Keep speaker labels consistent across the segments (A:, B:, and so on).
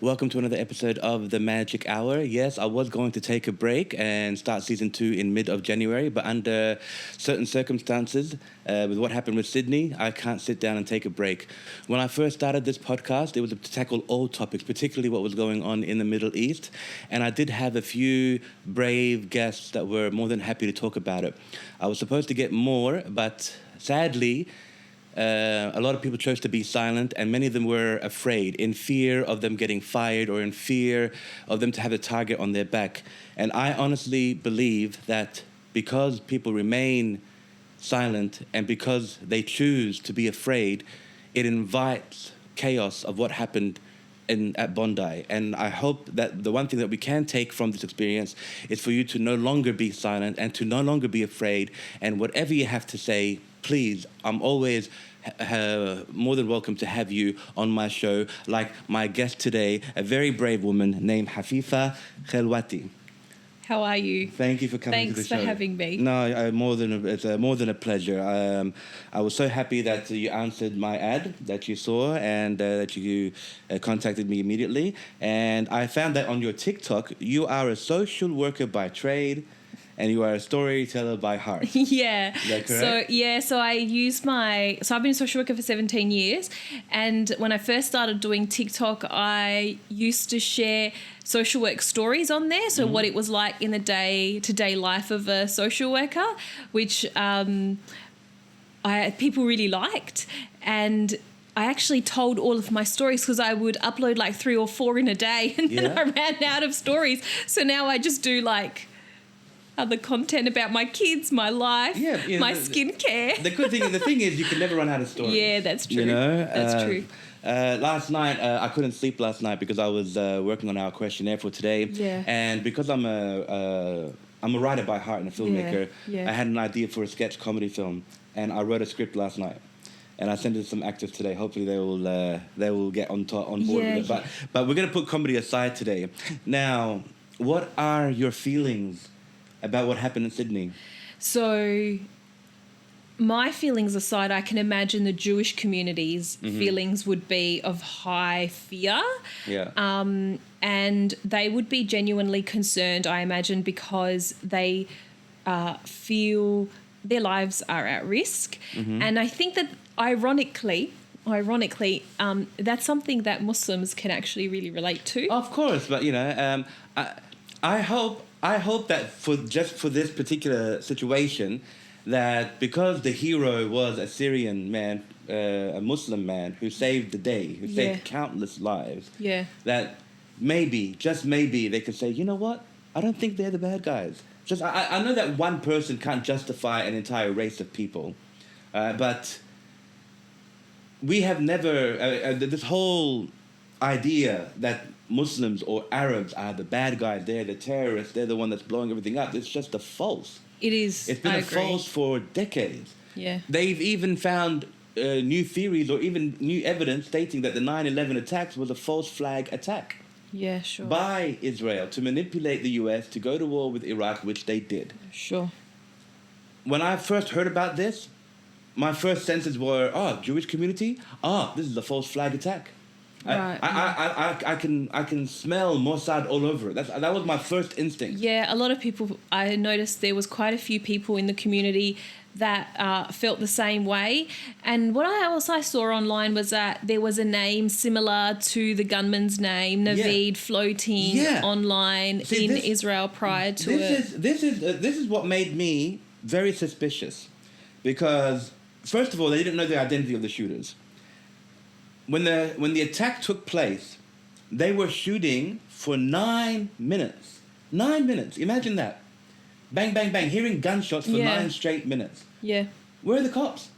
A: Welcome to another episode of The Magic Hour. Yes, I was going to take a break and start season 2 in mid of January, but under certain circumstances, with what happened with Sydney, I can't sit down and take a break. When I first started this podcast, it was to tackle all topics, particularly what was going on in the Middle East, and I did have a few brave guests that were more than happy to talk about it. I was supposed to get more, but sadly, a lot of people chose to be silent, and many of them were afraid, in fear of them getting fired or in fear of them to have a target on their back. And I honestly believe that because people remain silent and because they choose to be afraid, it invites chaos of what happened at Bondi. And I hope that the one thing that we can take from this experience is for you to no longer be silent and to no longer be afraid. And whatever you have to say, please, I'm always more than welcome to have you on my show, like my guest today, a very brave woman named Hafifa Khelwaty.
B: How are you?
A: Thank you for coming to the show.
B: Thanks for having me.
A: No, it's more than a pleasure. I was so happy that you answered my ad that you saw and that you contacted me immediately. And I found that on your TikTok, you are a social worker by trade, and you are a storyteller by heart.
B: Yeah.
A: Is that correct?
B: So I've been a social worker for 17 years. And when I first started doing TikTok, I used to share social work stories on there. So what it was like in the day-to-day life of a social worker, which people really liked. And I actually told all of my stories because I would upload like 3 or 4 in a day, and then I ran out of stories. So now I just do like other content about my kids, my life, my skincare.
A: The thing is, you can never run out of stories.
B: Yeah, that's true.
A: You know,
B: that's true.
A: Last night, I couldn't sleep last night because I was working on our questionnaire for today.
B: Yeah.
A: And because I'm a writer by heart and a filmmaker, I had an idea for a sketch comedy film, and I wrote a script last night. And I sent it to some actors today. Hopefully they will get on board with it. But we're going to put comedy aside today. Now, what are your feelings about what happened in Sydney?
B: So my feelings aside, I can imagine the Jewish community's feelings would be of high fear.
A: Yeah.
B: And they would be genuinely concerned, I imagine, because they feel their lives are at risk. And I think that ironically, that's something that Muslims can actually really relate to.
A: Of course, but I hope that for this particular situation, that because the hero was a Syrian man, a Muslim man who saved the day, who saved countless lives, that maybe, just maybe, they could say, you know what? I don't think they're the bad guys. Just I know that one person can't justify an entire race of people, but we have never this whole idea that Muslims or Arabs are the bad guys, they're the terrorists, they're the one that's blowing everything up. It's just a false.
B: It is.
A: It's been false for decades.
B: Yeah.
A: They've even found new theories or even new evidence stating that the 9/11 attacks was a false flag attack.
B: Yeah, sure.
A: By Israel to manipulate the US to go to war with Iraq, which they did.
B: Sure.
A: When I first heard about this, my first senses were, Jewish community? This is a false flag attack.
B: Right.
A: I can smell Mossad all over it. That was my first instinct.
B: Yeah, a lot of people, I noticed there was quite a few people in the community that felt the same way. And what else I saw online was that there was a name similar to the gunman's name, Naveed, floating online in Israel prior to it.
A: This is what made me very suspicious, because first of all, they didn't know the identity of the shooters. When the attack took place, they were shooting for 9 minutes. 9 minutes. Imagine that. Bang, bang, bang. Hearing gunshots for 9 straight minutes.
B: Yeah.
A: Where are the cops?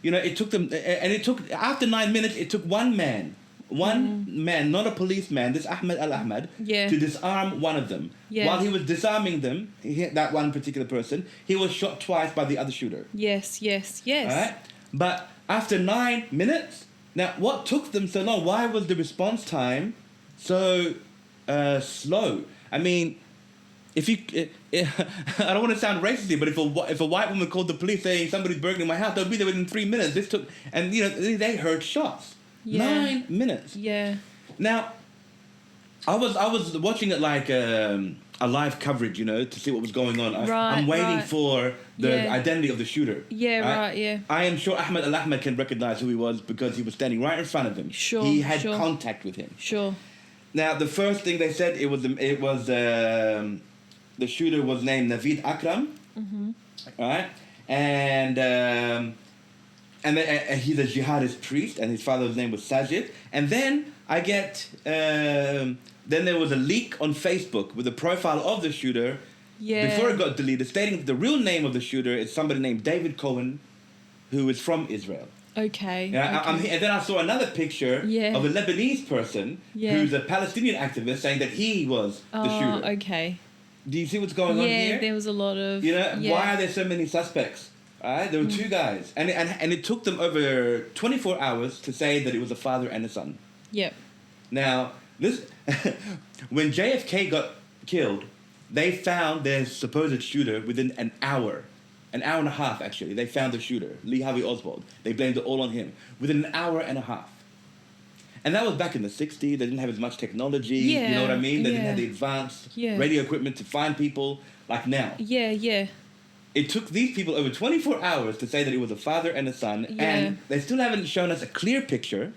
A: It took them, and it took, after 9 minutes, it took one man, not a policeman, this Ahmed Al-Ahmad, to disarm one of them. Yeah. While he was disarming them, that one particular person, he was shot twice by the other shooter.
B: Yes. All
A: right? But after 9 minutes, now, what took them so long? Why was the response time so slow? I mean, I don't want to sound racist, but if a white woman called the police saying somebody's burgling my house, they'll be there within 3 minutes. They heard shots. 9 minutes.
B: Yeah.
A: Now, I was watching it like a live coverage, to see what was going on. I'm waiting for the identity of the shooter.
B: Yeah, right, yeah.
A: I am sure Ahmed Al-Ahmed can recognize who he was because he was standing right in front of him.
B: Sure,
A: he had contact with him.
B: Sure.
A: Now, the first thing they said, the shooter was named Naveed Akram. Mm-hmm. All right? And he's a jihadist priest, and his father's name was Sajid. And then I get... then there was a leak on Facebook with the profile of the shooter before it got deleted, stating that the real name of the shooter is somebody named David Cohen, who is from Israel.
B: Okay.
A: Yeah,
B: okay.
A: And then I saw another picture of a Lebanese person who's a Palestinian activist saying that he was the shooter.
B: Okay.
A: Do you see what's going on here?
B: Yeah, there was a lot of...
A: Why are there so many suspects? All right, there were two guys. And it took them over 24 hours to say that it was a father and a son.
B: Yep.
A: Now, this when JFK got killed, they found their supposed shooter within an hour and a half, actually. They found the shooter, Lee Harvey Oswald. They blamed it all on him within an hour and a half. And that was back in the 60s. They didn't have as much technology, you know what I mean? They didn't have the advanced radio equipment to find people like now.
B: Yeah, yeah.
A: It took these people over 24 hours to say that it was a father and a son, and they still haven't shown us a clear picture.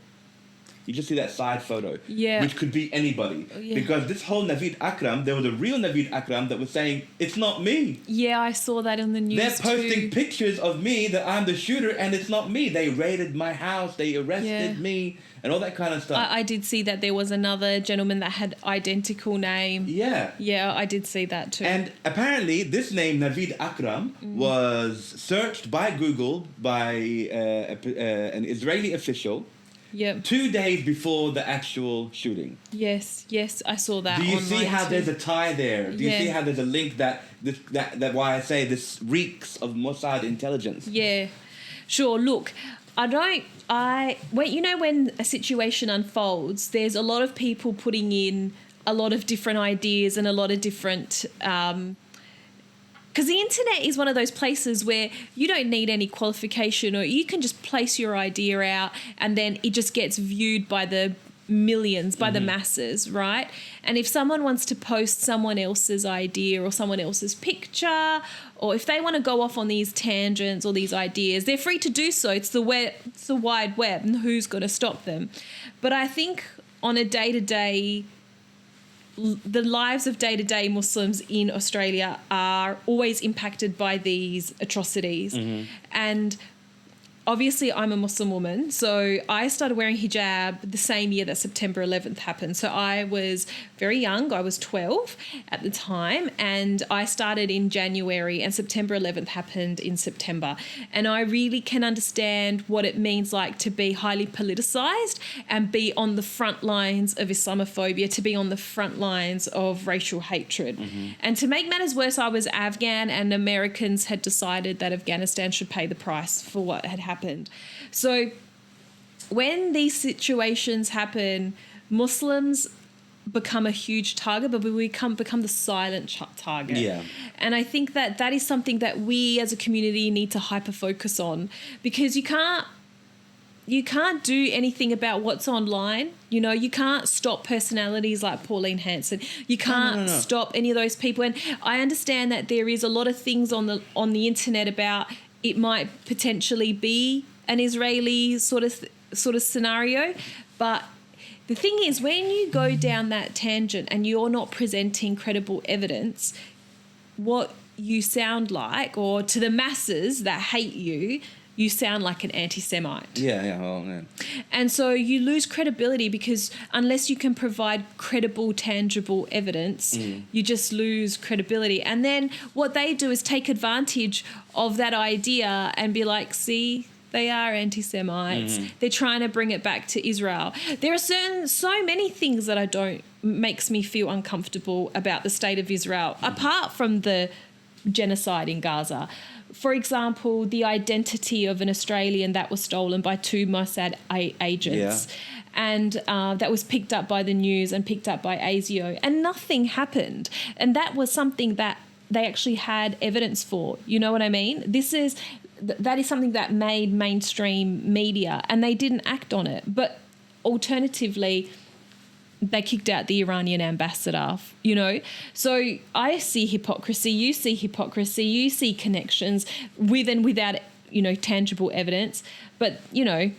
A: You just see that side photo, which could be anybody. Because this whole Naveed Akram, there was a real Naveed Akram that was saying, it's not me.
B: Yeah, I saw that in the news.
A: They're posting pictures of me that I'm the shooter and it's not me. They raided my house, they arrested me, and all that kind of stuff.
B: I did see that there was another gentleman that had identical name.
A: Yeah.
B: Yeah, I did see that too.
A: And apparently this name, Naveed Akram, was searched by Google by an Israeli official.
B: Yep.
A: 2 days before the actual shooting.
B: Yes, I saw that.
A: Do you see how there's a tie there? Do you see how there's a link that why I say this reeks of Mossad intelligence?
B: Yeah, sure. Look, when a situation unfolds, there's a lot of people putting in a lot of different ideas and a lot of different. Because the internet is one of those places where you don't need any qualification, or you can just place your idea out and then it just gets viewed by the millions, by the masses, right? And if someone wants to post someone else's idea or someone else's picture, or if they want to go off on these tangents or these ideas, they're free to do so. It's the wide web, and who's going to stop them? But I think on a day-to-day, the lives of day-to-day Muslims in Australia are always impacted by these atrocities. And obviously I'm a Muslim woman, so I started wearing hijab the same year that September 11th happened. So I was very young. I was 12 at the time, and I started in January, and September 11th happened in September. And I really can understand what it means like to be highly politicized and be on the front lines of Islamophobia, to be on the front lines of racial hatred. And to make matters worse, I was Afghan, and Americans had decided that Afghanistan should pay the price for what had happened. So when these situations happen, Muslims become a huge target, but we become the silent target. Yeah. And I think that is something that we as a community need to hyper focus on, because you can't do anything about what's online. You can't stop personalities like Pauline Hanson. You can't stop any of those people. And I understand that there is a lot of things on the internet about it might potentially be an Israeli sort of scenario, but the thing is, when you go down that tangent and you're not presenting credible evidence, what you sound like, or to the masses that hate you, you sound like an anti-Semite.
A: Yeah. Oh, man.
B: And so you lose credibility, because unless you can provide credible, tangible evidence, you just lose credibility. And then what they do is take advantage of that idea and be like, see, they are anti-Semites. They're trying to bring it back to Israel. There are so many things that makes me feel uncomfortable about the state of Israel, apart from the genocide in Gaza. For example, the identity of an Australian that was stolen by 2 Mossad agents. And that was picked up by the news and picked up by ASIO, and nothing happened. And that was something that they actually had evidence for. You know what I mean? That is something that made mainstream media, and they didn't act on it. But alternatively, they kicked out the Iranian ambassador, you know. So I see hypocrisy, you see hypocrisy, you see connections with and without, you know, tangible evidence. But, you know,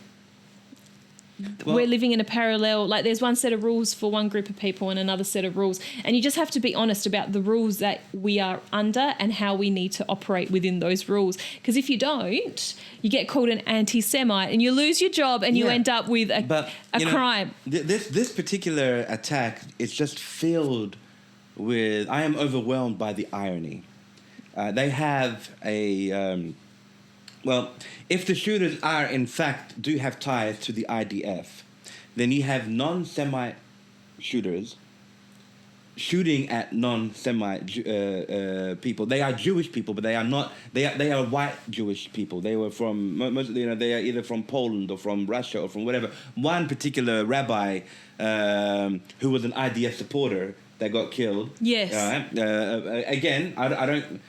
B: we're living in a parallel, like there's one set of rules for one group of people and another set of rules. And you just have to be honest about the rules that we are under and how we need to operate within those rules. Because if you don't, you get called an anti-Semite and you lose your job and you end up with a crime.
A: This particular attack is just filled with... I am overwhelmed by the irony. They have a... well, if the shooters are, in fact, do have ties to the IDF, then you have non-Semite shooters shooting at non-Semite people. They are Jewish people, but they are not. They are white Jewish people. They were from mostly, you know, they are either from Poland or from Russia or from whatever. One particular rabbi who was an IDF supporter that got killed.
B: Yes.
A: Again, I don't.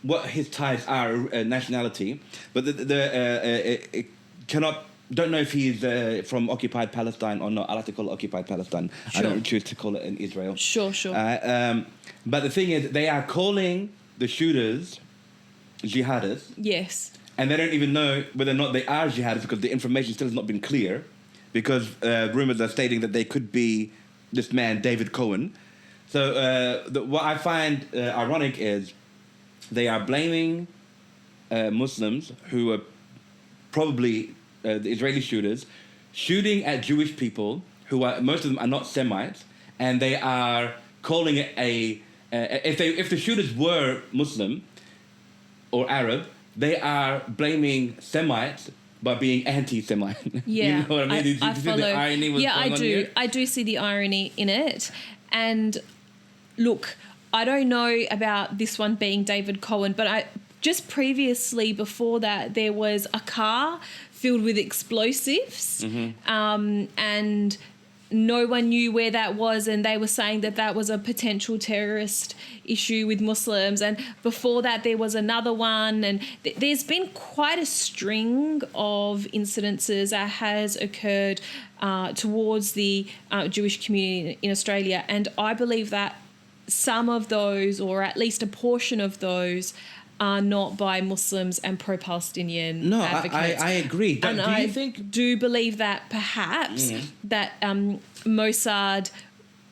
A: What his ties are, nationality, but it cannot. Don't know if he's from occupied Palestine or not. I like to call it occupied Palestine. Sure. I don't choose to call it in Israel.
B: Sure.
A: But the thing is, they are calling the shooters jihadists.
B: Yes.
A: And they don't even know whether or not they are jihadists because the information still has not been clear, because rumors are stating that they could be this man David Cohen. So what I find ironic is, they are blaming Muslims who are probably the Israeli shooters, shooting at Jewish people who are, most of them are not Semites, and they are calling it if the shooters were Muslim or Arab, they are blaming Semites by being anti-Semite.
B: Yeah,
A: you know what I mean? Did you see the irony was going on here?
B: I do see the irony in it, and look, I don't know about this one being David Cohen, but just previously before that, there was a car filled with explosives, and no one knew where that was, and they were saying that that was a potential terrorist issue with Muslims. And before that, there was another one, and there's been quite a string of incidences that has occurred towards the Jewish community in Australia, and I believe that some of those, or at least a portion of those, are not by Muslims and pro-Palestinian advocates.
A: I agree.
B: I do believe that perhaps that Mossad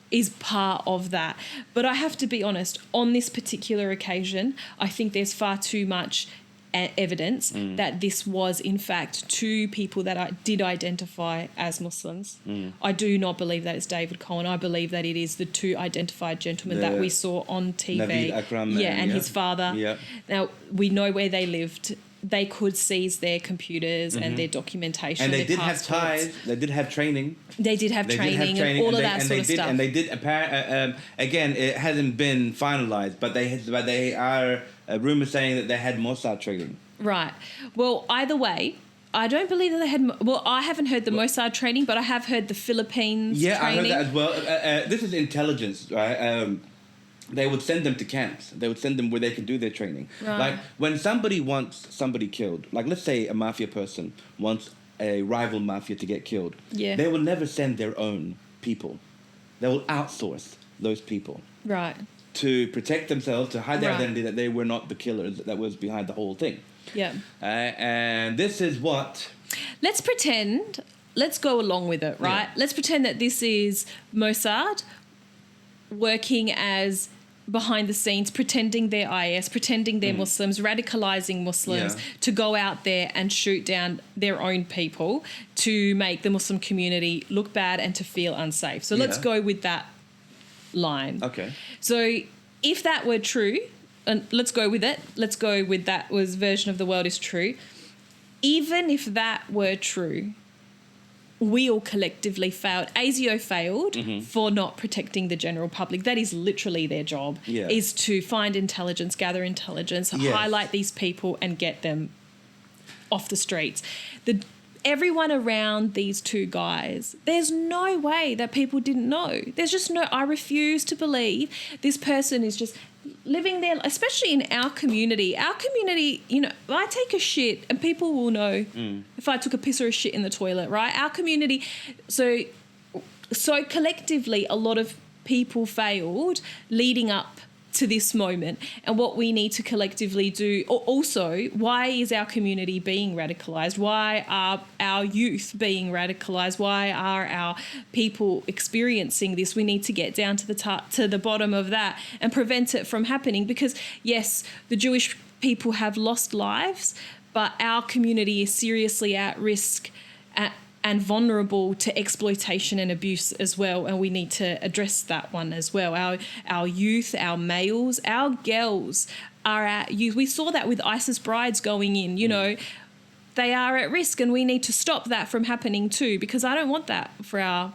B: is part of that. But I have to be honest, on this particular occasion, I think there's far too much evidence that this was in fact two people that I did identify as Muslims. I do not believe that it's David Cohen. I believe that it is the two identified gentlemen that we saw on TV.
A: Naveed Akram
B: and his father.
A: Yeah.
B: Now, we know where they lived. They could seize their computers and their documentation.
A: And they did
B: passports.
A: have ties. They did have training.
B: They did have training and all of that sort of stuff.
A: And they did, again, it hasn't been finalised, but they are rumours saying that they had Mossad training. Right.
B: Well, either way, I don't believe that they had... Well, I haven't heard the Mossad training, but I have heard the Philippines training.
A: I heard that as well. This is intelligence, right? They would send them to camps. They would send them where they could do their training. Right. Like, when somebody wants somebody killed, like let's say a mafia person wants a rival mafia to get killed, they will never send their own people. They will outsource those people.
B: Right.
A: To protect themselves, to hide their identity, that they were not the killers that was behind the whole thing.
B: Yeah.
A: And this is what...
B: Let's pretend, let's go along with it, right? Yeah. Let's pretend that this is Mossad working as behind the scenes, pretending they're IS, pretending they're Muslims, radicalising Muslims to go out there and shoot down their own people to make the Muslim community look bad and to feel unsafe. So let's go with that line.
A: Okay.
B: So if that were true, and let's go with it, let's go with that was version of the world is true. Even if that were true, we all collectively failed. ASIO failed for not protecting the general public. That is literally their job, is to find intelligence, gather intelligence, highlight these people and get them off the streets. Everyone around these two guys, there's no way that people didn't know. There's just no... I refuse to believe this person is just living there, especially in our community. Our community, you know, I take a shit and people will know if I took a piss or a shit in the toilet, right? Our community... So So collectively, a lot of people failed leading up to this moment, and what we need to collectively do. Also, why is our community being radicalised? Why are our youth being radicalised? Why are our people experiencing this? We need to get down to the bottom of that and prevent it from happening, because yes, the Jewish people have lost lives, but our community is seriously at risk and vulnerable to exploitation and abuse as well, and we need to address that one as well. Our youth, our males, our girls are at youth. We saw that with ISIS brides going in, you know, they are at risk, and we need to stop that from happening too, because I don't want that for our,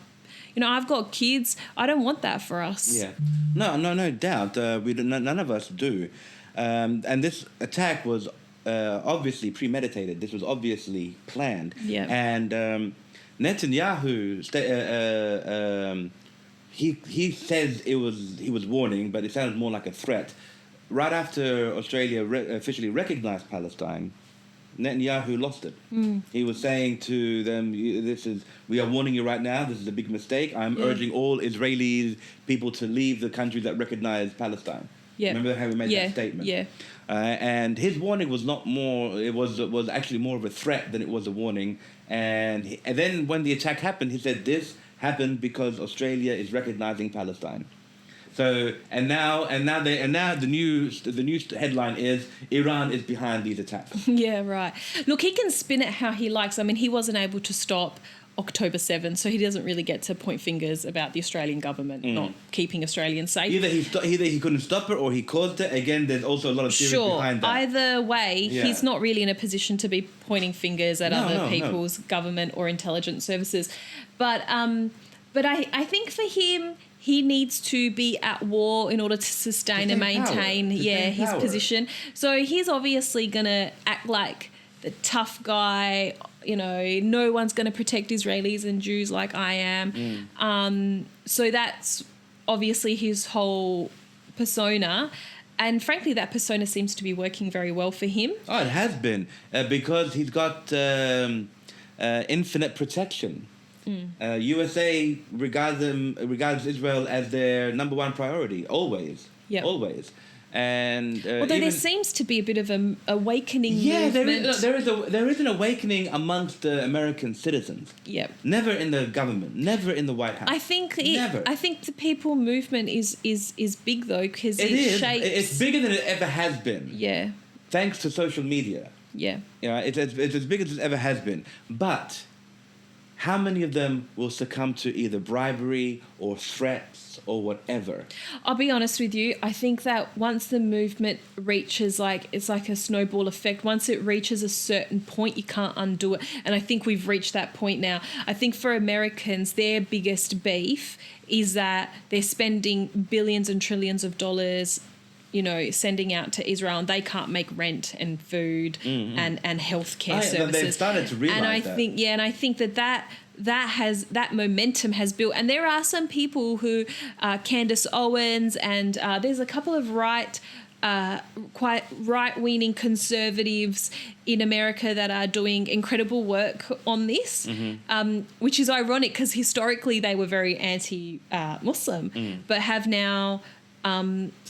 B: you know, I've got kids, I don't want that for us.
A: Yeah, no doubt. None of us do, and this attack was obviously premeditated. This was obviously planned.
B: Yeah.
A: And Netanyahu, he says he was warning, but it sounded more like a threat. Right after Australia officially recognized Palestine, Netanyahu lost it. He was saying to them, we are warning you right now, this is a big mistake. I'm urging all Israeli people to leave the countries that recognize Palestine. Yeah. Remember how he made that statement?
B: Yeah.
A: And his warning was not more, it was actually more of a threat than it was a warning. And then when the attack happened, he said this happened because Australia is recognizing Palestine. So now the news headline is Iran is behind these attacks.
B: Yeah, right. Look, he can spin it how he likes. I mean, he wasn't able to stop October 7, so he doesn't really get to point fingers about the Australian government not keeping Australians safe.
A: Either he couldn't stop it or he caused it. Again, there's also a lot of theories behind that.
B: Either way, he's not really in a position to be pointing fingers at other people's government or intelligence services. But I think for him, he needs to be at war in order to sustain and maintain his position. So he's obviously going to act like the tough guy, you know, no one's going to protect Israelis and Jews like I am. So that's obviously his whole persona. And frankly, that persona seems to be working very well for him.
A: Oh, it has been, because he's got infinite protection. USA regards Israel as their number one priority, always. Always. And
B: although there seems to be a bit of an awakening movement.
A: There is an awakening amongst the American citizens.
B: Yep.
A: Never in the government, never in the White House.
B: I think the people movement is big though, because it shapes.
A: It's bigger than it ever has been.
B: Yeah.
A: Thanks to social media.
B: Yeah.
A: Yeah, it's as big as it ever has been. But how many of them will succumb to either bribery or threats or whatever?
B: I'll be honest with you. I think that once the movement reaches, it's like a snowball effect. Once it reaches a certain point, you can't undo it. And I think we've reached that point now. I think for Americans, their biggest beef is that they're spending billions and trillions of dollars, you know, sending out to Israel, and they can't make rent and food and healthcare services.
A: They've started to realise
B: and I think that momentum has built. And there are some people who, Candace Owens, and there's a couple of quite right-leaning conservatives in America that are doing incredible work on this, which is ironic because historically they were very anti-Muslim, but have now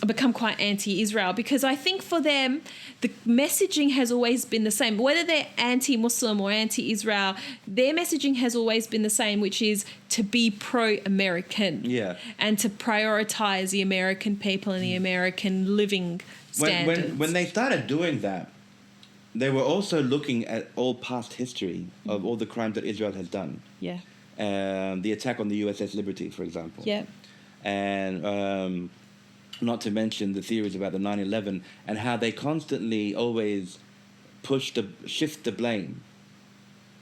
B: become quite anti-Israel, because I think for them the messaging has always been the same. Whether they're anti-Muslim or anti-Israel, their messaging has always been the same, which is to be pro-American and to prioritize the American people and the American living standards.
A: When they started doing that, they were also looking at all past history of all the crimes that Israel has done.
B: Yeah.
A: The attack on the USS Liberty, for example.
B: Yeah.
A: And not to mention the theories about the 9/11 and how they constantly always shift the blame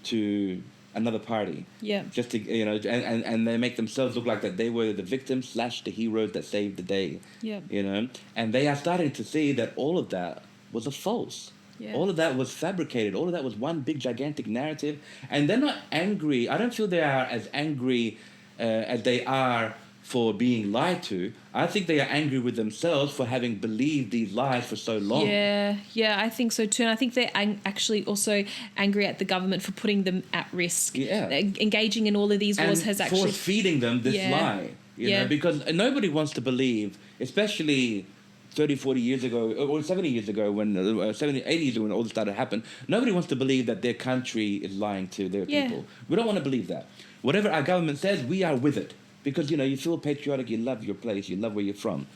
A: to another party.
B: Yeah.
A: Just to, you know, and they make themselves look like that they were the victims / the heroes that saved the day.
B: Yeah.
A: You know, and they are starting to see that all of that was a false. Yeah. All of that was fabricated. All of that was one big gigantic narrative, and they're not angry. I don't feel they are as angry as they are for being lied to. I think they are angry with themselves for having believed these lies for so long.
B: Yeah, I think so too. And I think they're actually also angry at the government for putting them at risk.
A: Yeah.
B: Engaging in all of these wars has actually...
A: force feeding them this lie. You know, because nobody wants to believe, especially 30, 40 years ago, or 70 years ago, when 70, 80 years ago when all this started to happen, nobody wants to believe that their country is lying to their people. We don't want to believe that. Whatever our government says, we are with it. Because, you know, you feel patriotic, you love your place, you love where you're from.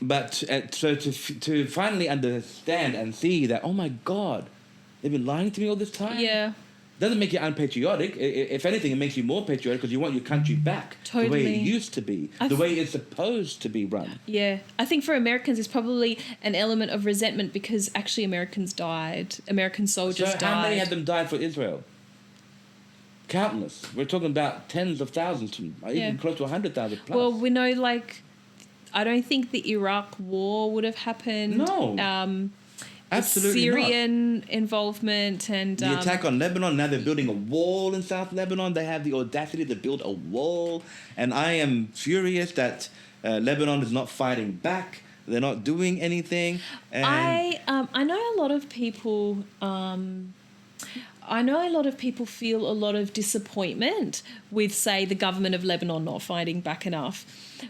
A: But so to finally understand and see that, oh my God, they've been lying to me all this time?
B: Yeah.
A: Doesn't make you unpatriotic. If anything, it makes you more patriotic because you want your country back the way it used to be, the way it's supposed to be run.
B: Yeah. I think for Americans, it's probably an element of resentment because actually American soldiers died.
A: So how many of them died for Israel? Countless. We're talking about tens of thousands, even close to 100,000 plus.
B: Well, we know, like, I don't think the Iraq war would have happened.
A: No. Absolutely
B: Syrian involvement and...
A: the attack on Lebanon, now they're building a wall in South Lebanon. They have the audacity to build a wall. And I am furious that Lebanon is not fighting back. They're not doing anything. And
B: I know a lot of people... I know a lot of people feel a lot of disappointment with, say, the government of Lebanon not fighting back enough.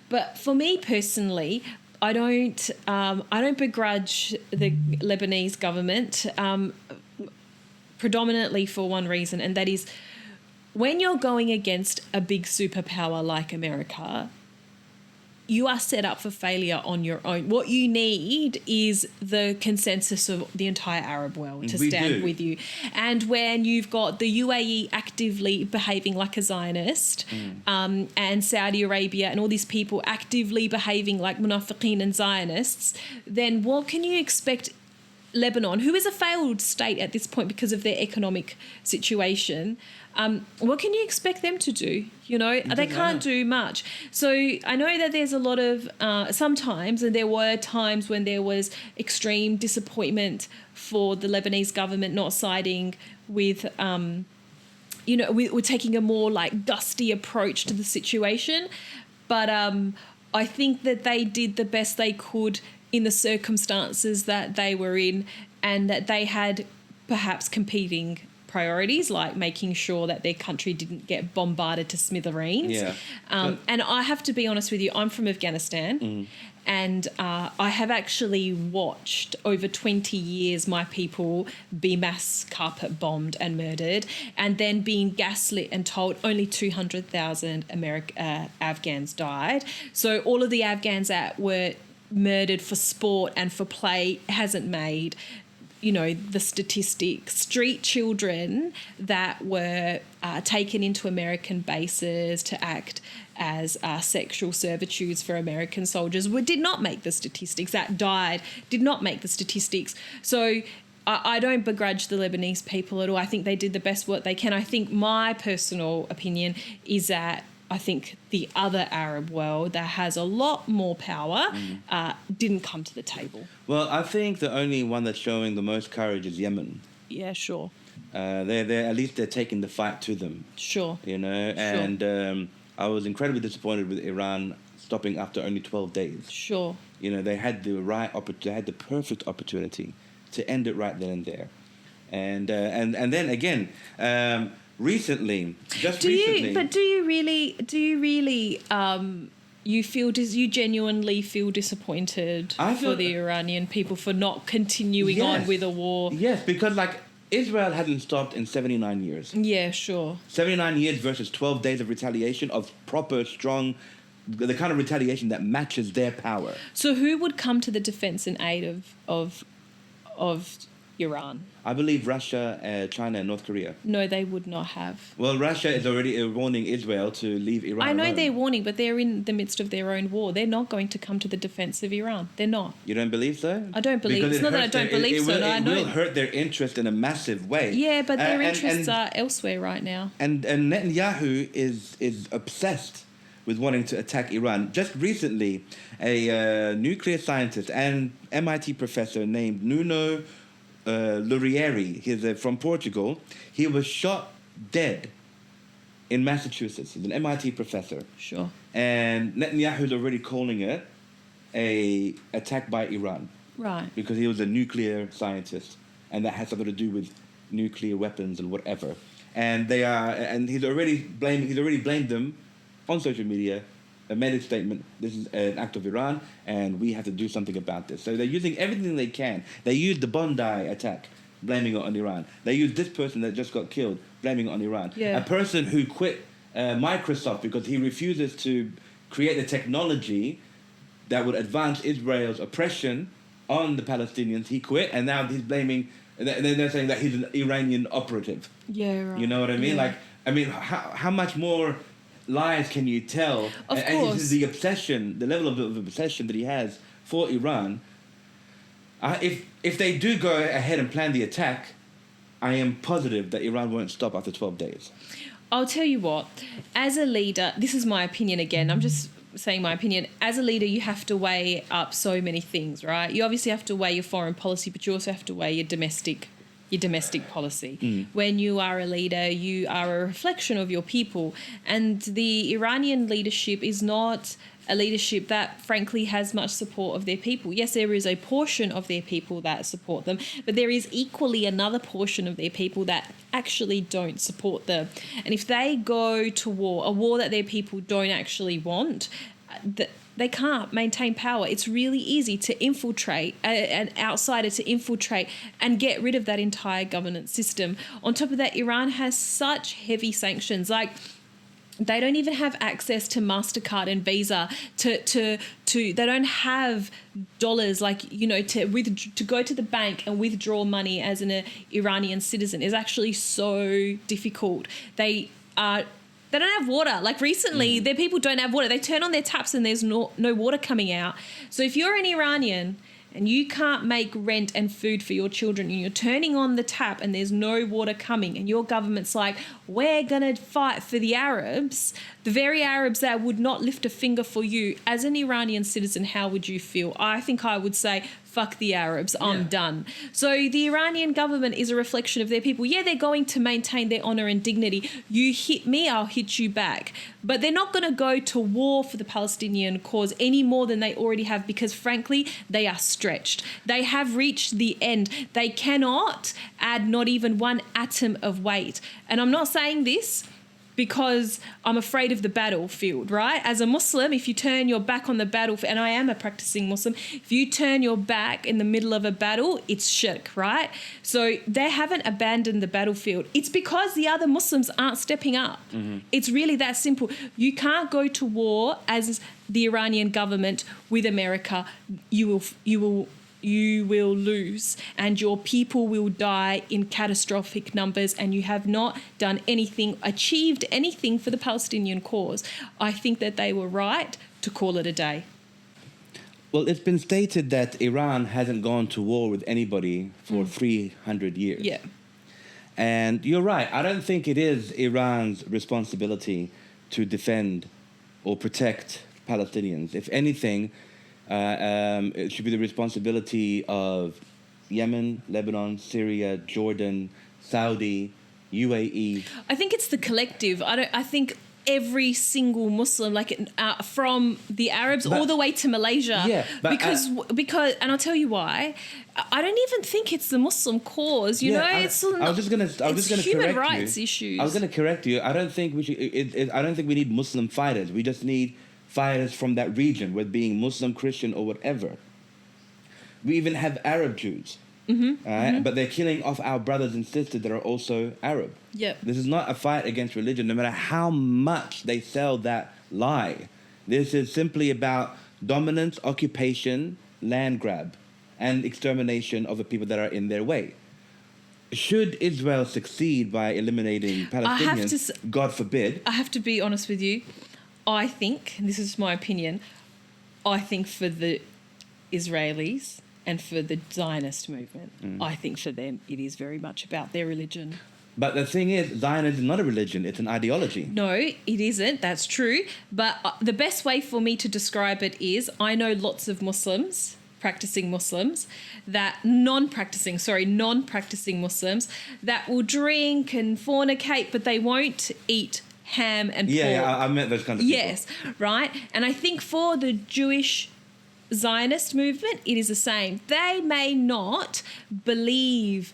B: But for me personally, I don't begrudge the Lebanese government predominantly for one reason, and that is when you're going against a big superpower like America, you are set up for failure on your own. What you need is the consensus of the entire Arab world to stand with you. And when you've got the UAE actively behaving like a Zionist and Saudi Arabia and all these people actively behaving like munafiqeen and Zionists, then what can you expect Lebanon, who is a failed state at this point because of their economic situation, what can you expect them to do? You know, they can't do much. So I know that there's a lot of sometimes, and there were times when there was extreme disappointment for the Lebanese government not siding with, you know, we're taking a more like gusty approach to the situation. But I think that they did the best they could in the circumstances that they were in, and that they had perhaps competing priorities, like making sure that their country didn't get bombarded to smithereens.
A: Yeah.
B: And I have to be honest with you, I'm from Afghanistan, and I have actually watched over 20 years my people be mass carpet bombed and murdered, and then being gaslit and told only 200,000 Afghans died. So all of the Afghans that were murdered for sport and for play hasn't made, you know, the statistics. Street children that were taken into American bases to act as sexual servitudes for American soldiers did not make the statistics. That died did not make the statistics. So I don't begrudge the Lebanese people at all. I think they did the best work they can. I think my personal opinion is that I think the other Arab world that has a lot more power didn't come to the table.
A: Well, I think the only one that's showing the most courage is Yemen.
B: Yeah, sure.
A: They're at least they're taking the fight to them.
B: Sure.
A: You know, and I was incredibly disappointed with Iran stopping after only 12 days.
B: Sure.
A: You know, they had they had the perfect opportunity to end it right then and there, and then again. Recently, do you really you genuinely feel disappointed for the Iranian people for not continuing on with a war? Yes, because like Israel hadn't stopped in 79 years.
B: Yeah, sure.
A: 79 years versus 12 days of retaliation of proper, strong, the kind of retaliation that matches their power.
B: So who would come to the defense and aid of Iran?
A: I believe Russia, China, and North Korea.
B: No, they would not have.
A: Well, Russia is already warning Israel to leave Iran
B: I know
A: alone.
B: they're warning, but they're in the midst of their own war. They're not going to come to the defense of Iran. They're not.
A: You don't believe so?
B: I don't believe. It's not that I don't believe so.
A: It will hurt their interest in a massive way.
B: Yeah, but their interests are elsewhere right now.
A: And Netanyahu is obsessed with wanting to attack Iran. Just recently, a nuclear scientist and MIT professor named Nuno Lurieri, he's from Portugal, he was shot dead in Massachusetts. He's an MIT professor.
B: Sure.
A: And Netanyahu's already calling it a attack by Iran.
B: Right.
A: Because he was a nuclear scientist, and that has something to do with nuclear weapons and whatever. And he's already blamed them on social media, made a statement, this is an act of Iran, and we have to do something about this. So they're using everything they can. They used the Bondi attack, blaming it on Iran. They used this person that just got killed, blaming it on Iran.
B: Yeah.
A: A person who quit Microsoft because he refuses to create the technology that would advance Israel's oppression on the Palestinians. He quit, and now he's blaming... They're saying that he's an Iranian operative.
B: Yeah, right.
A: You know what I mean?
B: Yeah.
A: How much more lies can you tell?
B: Of
A: and
B: course.
A: This is the obsession, the level of obsession that he has for Iran. If they do go ahead and plan the attack, I am positive that Iran won't stop after 12 days.
B: I'll tell you what, as a leader, this is my opinion again, I'm just saying my opinion. As a leader, you have to weigh up so many things, right? You obviously have to weigh your foreign policy, but you also have to weigh your domestic policy. When you are a leader, you are a reflection of your people. And the Iranian leadership is not a leadership that, frankly, has much support of their people. Yes, there is a portion of their people that support them, but there is equally another portion of their people that actually don't support them. And if they go to war, a war that their people don't actually want, they can't maintain power. It's really easy to infiltrate, an outsider to infiltrate and get rid of that entire governance system. On top of that, Iran has such heavy sanctions. Like, they don't even have access to MasterCard and Visa they don't have dollars, like, you know, to go to the bank and withdraw money as an Iranian citizen is actually so difficult. They don't have water. Like, recently, their people don't have water. They turn on their taps and there's no water coming out. So if you're an Iranian and you can't make rent and food for your children and you're turning on the tap and there's no water coming and your government's like, we're going to fight for the Arabs, the very Arabs that would not lift a finger for you, as an Iranian citizen, how would you feel? I think I would say, fuck the Arabs, I'm done. So the Iranian government is a reflection of their people. Yeah, they're going to maintain their honor and dignity. You hit me, I'll hit you back. But they're not going to go to war for the Palestinian cause any more than they already have, because, frankly, they are stretched. They have reached the end. They cannot add not even one atom of weight. And I'm not saying this because I'm afraid of the battlefield, right? As a Muslim, if you turn your back on the battlefield, and I am a practicing Muslim, if you turn your back in the middle of a battle, it's shirk, right? So they haven't abandoned the battlefield. It's because the other Muslims aren't stepping up. It's really that simple. You can't go to war as the Iranian government with America. You will lose, and your people will die in catastrophic numbers, and you have not achieved anything for the Palestinian cause. I think that they were right to call it a day.
A: Well, it's been stated that Iran hasn't gone to war with anybody for 300 years.
B: Yeah.
A: And you're right. I don't think it is Iran's responsibility to defend or protect Palestinians. If anything, it should be the responsibility of Yemen, Lebanon, Syria, Jordan, Saudi, UAE.
B: I think it's the collective. I think every single Muslim, from the Arabs all the way to Malaysia.
A: Yeah,
B: because and I'll tell you why. I don't even think it's the Muslim cause.
A: I was just gonna
B: human
A: correct
B: rights
A: you.
B: issues.
A: I was gonna correct you. I don't think we should. I don't think we need Muslim fighters. We just need fighters from that region, whether being Muslim, Christian, or whatever. We even have Arab Jews, but they're killing off our brothers and sisters that are also Arab.
B: Yep.
A: This is not a fight against religion, no matter how much they sell that lie. This is simply about dominance, occupation, land grab, and extermination of the people that are in their way. Should Israel succeed by eliminating Palestinians, God forbid...
B: I have to be honest with you. I think, and this is my opinion, I think for the Israelis and for the Zionist movement, I think for them it is very much about their religion.
A: But the thing is, Zionism is not a religion, it's an ideology.
B: No, it isn't, that's true. But the best way for me to describe it is, I know lots of Muslims, practicing Muslims, non-practicing Muslims, that will drink and fornicate, but they won't eat ham and pork.
A: Yeah, I met those kind of people.
B: Yes, right? And I think for the Jewish Zionist movement, it is the same. They may not believe,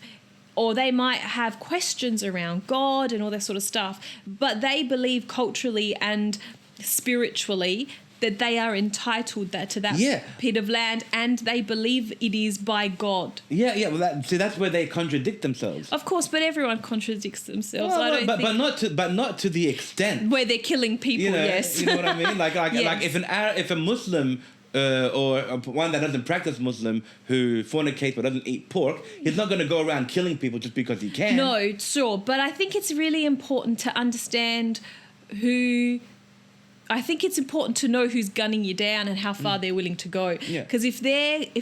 B: or they might have questions around God and all that sort of stuff, but they believe culturally and spiritually that they are entitled to that bit of land, and they believe it is by God.
A: Yeah. Well, that's where they contradict themselves.
B: Of course, but everyone contradicts themselves.
A: Well, but not to the extent
B: where they're killing people. Yes,
A: you know what I mean. Like
B: Yes.
A: if a Muslim or one that doesn't practice Muslim who fornicates but doesn't eat pork, he's not going to go around killing people just because he can.
B: No, sure, but I think it's really important to understand who. I think it's important to know who's gunning you down and how far they're willing to go. Because if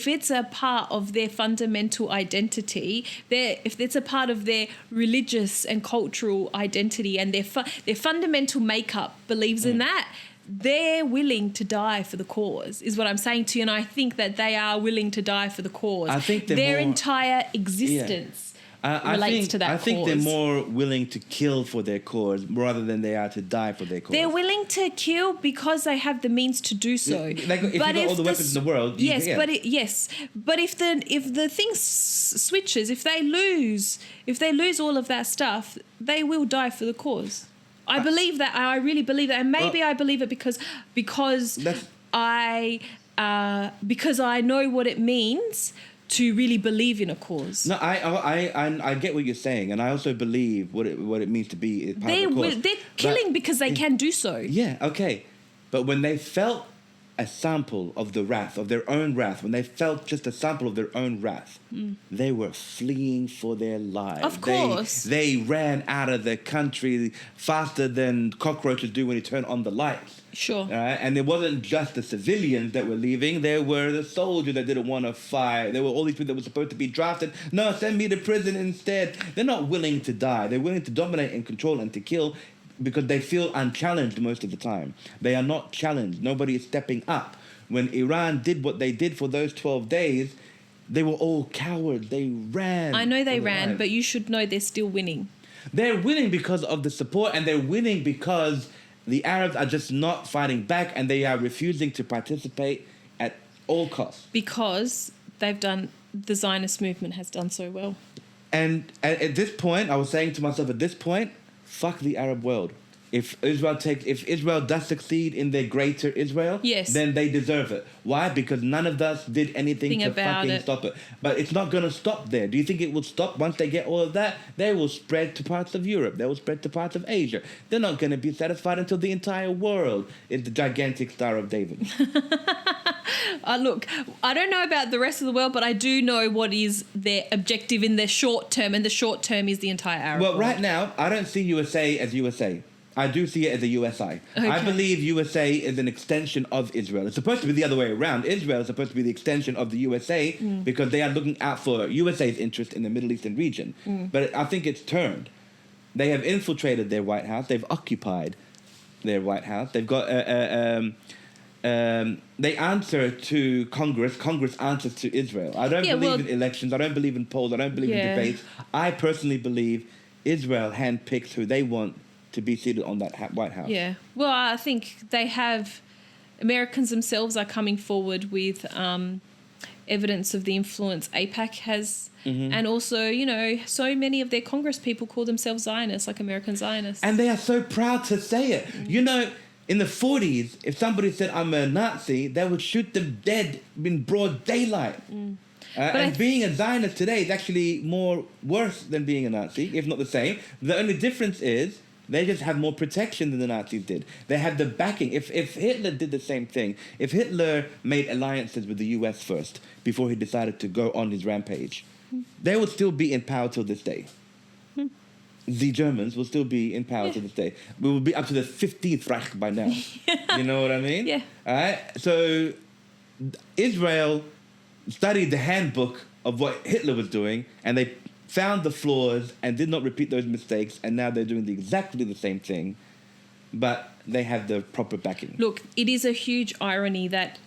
B: it's a part of their fundamental identity, if it's a part of their religious and cultural identity, and their fundamental makeup believes in that, they're willing to die for the cause, is what I'm saying to you. And I think that they are willing to die for the cause.
A: I think
B: their entire existence. Relates to that cause.
A: I think they're more willing to kill for their cause rather than they are to die for their cause.
B: They're willing to kill because they have the means to do so.
A: Like if you got all the weapons in the world,
B: but if the thing switches, if they lose all of that stuff, they will die for the cause. I believe that. I really believe that, and maybe I believe it because I know what it means to really believe in a cause.
A: No, I get what you're saying, and I also believe what it means to be part of a cause.
B: They're killing because they can do so.
A: Yeah, okay. But when they felt a sample of the wrath, of their own wrath, when they felt just a sample of their own wrath, they were fleeing for their lives.
B: Of course.
A: They ran out of the country faster than cockroaches do when you turn on the lights.
B: Sure.
A: And it wasn't just the civilians that were leaving. There were the soldiers that didn't want to fight. There were all these people that were supposed to be drafted. No, send me to prison instead. They're not willing to die. They're willing to dominate and control and to kill because they feel unchallenged most of the time. They are not challenged. Nobody is stepping up. When Iran did what they did for those 12 days, they were all cowards. They ran.
B: I know they ran, but you should know they're still winning.
A: They're winning because of the support, and they're winning because the Arabs are just not fighting back, and they are refusing to participate at all costs.
B: Because the Zionist movement has done so well.
A: And at this point, I was saying to myself, at this point, fuck the Arab world. If Israel does succeed in their greater Israel, then they deserve it. Why? Because none of us did anything to fucking stop it. But it's not going to stop there. Do you think it will stop once they get all of that? They will spread to parts of Europe. They will spread to parts of Asia. They're not going to be satisfied until the entire world is the gigantic Star of David.
B: Look, I don't know about the rest of the world, but I do know what is their objective in the short term, and the short term is the entire Arab world.
A: Well, right now, I don't see USA as USA. I do see it as a USI.
B: Okay.
A: I believe USA is an extension of Israel. It's supposed to be the other way around. Israel is supposed to be the extension of the USA because they are looking out for USA's interest in the Middle Eastern region. But I think it's turned. They have infiltrated their White House. They've occupied their White House. They've got... they answer to Congress. Congress answers to Israel. I don't believe in elections. I don't believe in polls. I don't believe in debates. I personally believe Israel handpicks who they want to be seated on that White House.
B: Yeah. Well, I think they have... Americans themselves are coming forward with evidence of the influence AIPAC has. And also, so many of their Congress people call themselves Zionists, like American Zionists.
A: And they are so proud to say it. In the 40s, if somebody said, I'm a Nazi, they would shoot them dead in broad daylight. And being a Zionist today is actually worse than being a Nazi, if not the same. The only difference is they just have more protection than the Nazis did. They have the backing. If Hitler did the same thing, if Hitler made alliances with the US first before he decided to go on his rampage, they would still be in power till this day. The Germans will still be in power to this day. We will be up to the 15th Reich by now. You know what I mean?
B: Yeah.
A: All right? So Israel studied the handbook of what Hitler was doing, and they found the flaws and did not repeat those mistakes, and now they're doing exactly the same thing, but they have the proper backing.
B: Look, it is a huge irony that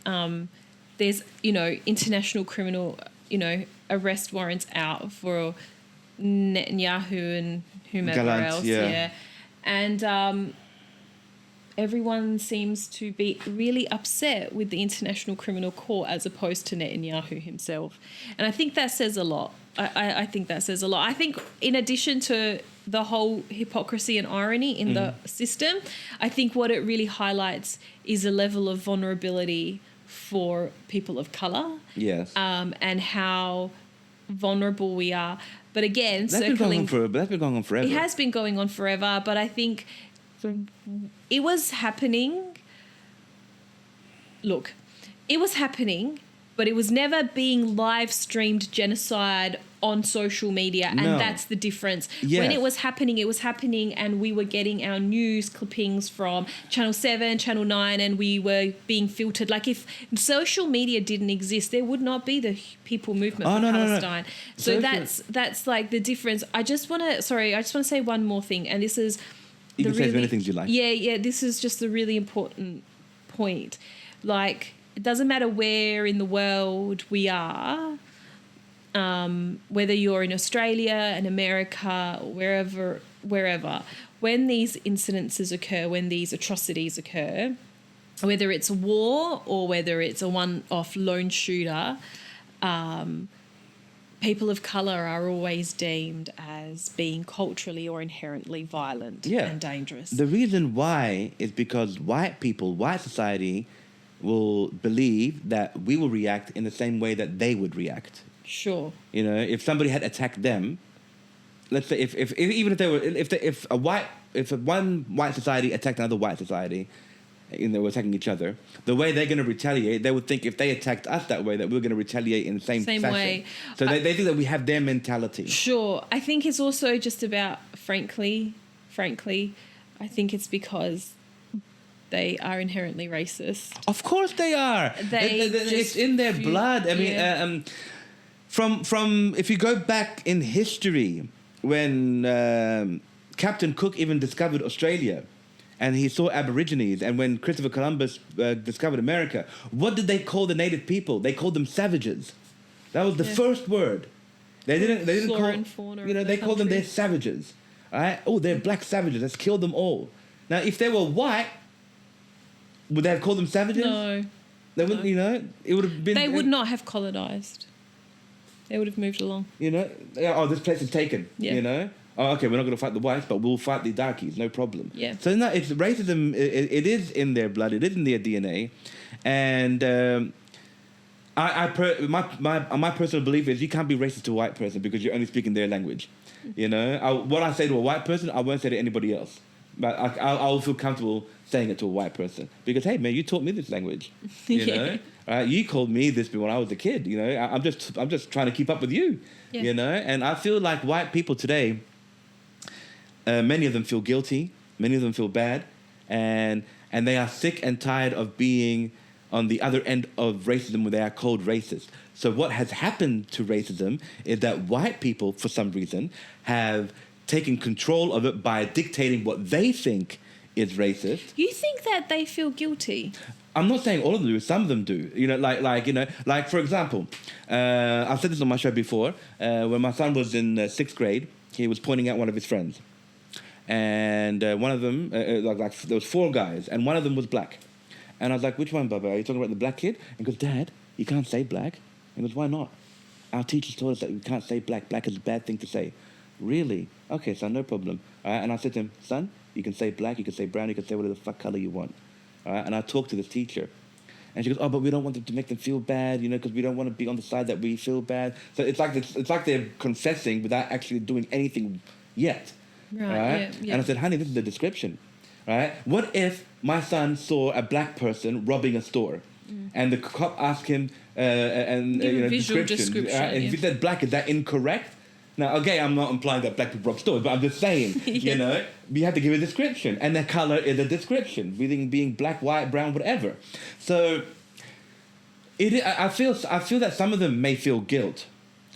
B: there's, international criminal, arrest warrants out for Netanyahu and whomever else. Yeah. And everyone seems to be really upset with the International Criminal Court as opposed to Netanyahu himself. And I think that says a lot. I think that says a lot. I think in addition to the whole hypocrisy and irony in the system, I think what it really highlights is a level of vulnerability for people of colour.
A: Yes.
B: And how vulnerable we are. But again,
A: that's been going on forever.
B: It has been going on forever, but I think it was happening. Look, it was happening, but it was never being live streamed genocide on social media, and that's the difference.
A: Yes.
B: When it was happening, and we were getting our news clippings from Channel 7, Channel 9, and we were being filtered. Like, if social media didn't exist, there would not be the people movement for Palestine. So that's like the difference. I just want to say one more thing, and this is
A: you can say as many things you like.
B: Yeah, this is just a really important point. Like, it doesn't matter where in the world we are, whether you're in Australia, in America, or wherever, when these incidences occur, when these atrocities occur, whether it's a war or whether it's a one-off lone shooter, people of colour are always deemed as being culturally or inherently violent and dangerous.
A: The reason why is because white society will believe that we will react in the same way that they would react.
B: Sure.
A: You know, if somebody had attacked them, let's say if one white society attacked another white society, and they were attacking each other, the way they're going to retaliate, they would think if they attacked us that way, that we're going to retaliate in the same fashion.
B: Way.
A: So they think that we have their mentality.
B: Sure. I think it's also just about, frankly, I think it's because they are inherently racist.
A: Of course they are. It's in their blood. I mean, from if you go back in history, when Captain Cook even discovered Australia, and he saw Aborigines, and when Christopher Columbus discovered America, what did they call the native people? They called them savages. That was the first word. They didn't
B: Flora
A: call,
B: and fauna,
A: they called them they're savages. All right? Oh, they're black savages. Let's kill them all. Now, if they were white, would they have called them savages?
B: No.
A: They wouldn't, it would have been...
B: They would not have colonised. They would have moved along.
A: This place is taken, Oh, okay, we're not going to fight the whites, but we'll fight the darkies, no problem.
B: Yeah.
A: So no, it's racism. It is in their blood. It is in their DNA, and my personal belief is you can't be racist to a white person because you're only speaking their language. What I say to a white person, I won't say to anybody else. But I'll feel comfortable saying it to a white person because, hey man, you taught me this language. You know, you called me this when I was a kid. I'm just trying to keep up with you. Yeah. And I feel like white people today. Many of them feel guilty. Many of them feel bad, and they are sick and tired of being on the other end of racism, where they are called racist. So what has happened to racism is that white people, for some reason, have taken control of it by dictating what they think is racist.
B: You think that they feel guilty?
A: I'm not saying all of them do. Some of them do. Like for example, I've said this on my show before. When my son was in 6th grade, he was pointing out one of his friends. And one of them, there was 4 guys, and one of them was black. And I was like, which one, Baba? Are you talking about the black kid? And he goes, Dad, you can't say black. And he goes, why not? Our teachers told us that we can't say black. Black is a bad thing to say. Really? Okay, son, no problem. All right? And I said to him, son, you can say black, you can say brown, you can say whatever the fuck color you want. All right? And I talked to this teacher. And she goes, oh, but we don't want them to make them feel bad, because we don't want to be on the side that we feel bad. So it's like they're confessing without actually doing anything yet. Right? Yeah. And I said, honey, this is the description. Right? What if my son saw a black person robbing a store, and the cop asked him visual description, and if he said black, is that incorrect? Now, okay, I'm not implying that black people rob stores, but I'm just saying, you have to give a description, and the color is a description, being black, white, brown, whatever. So I feel that some of them may feel guilt,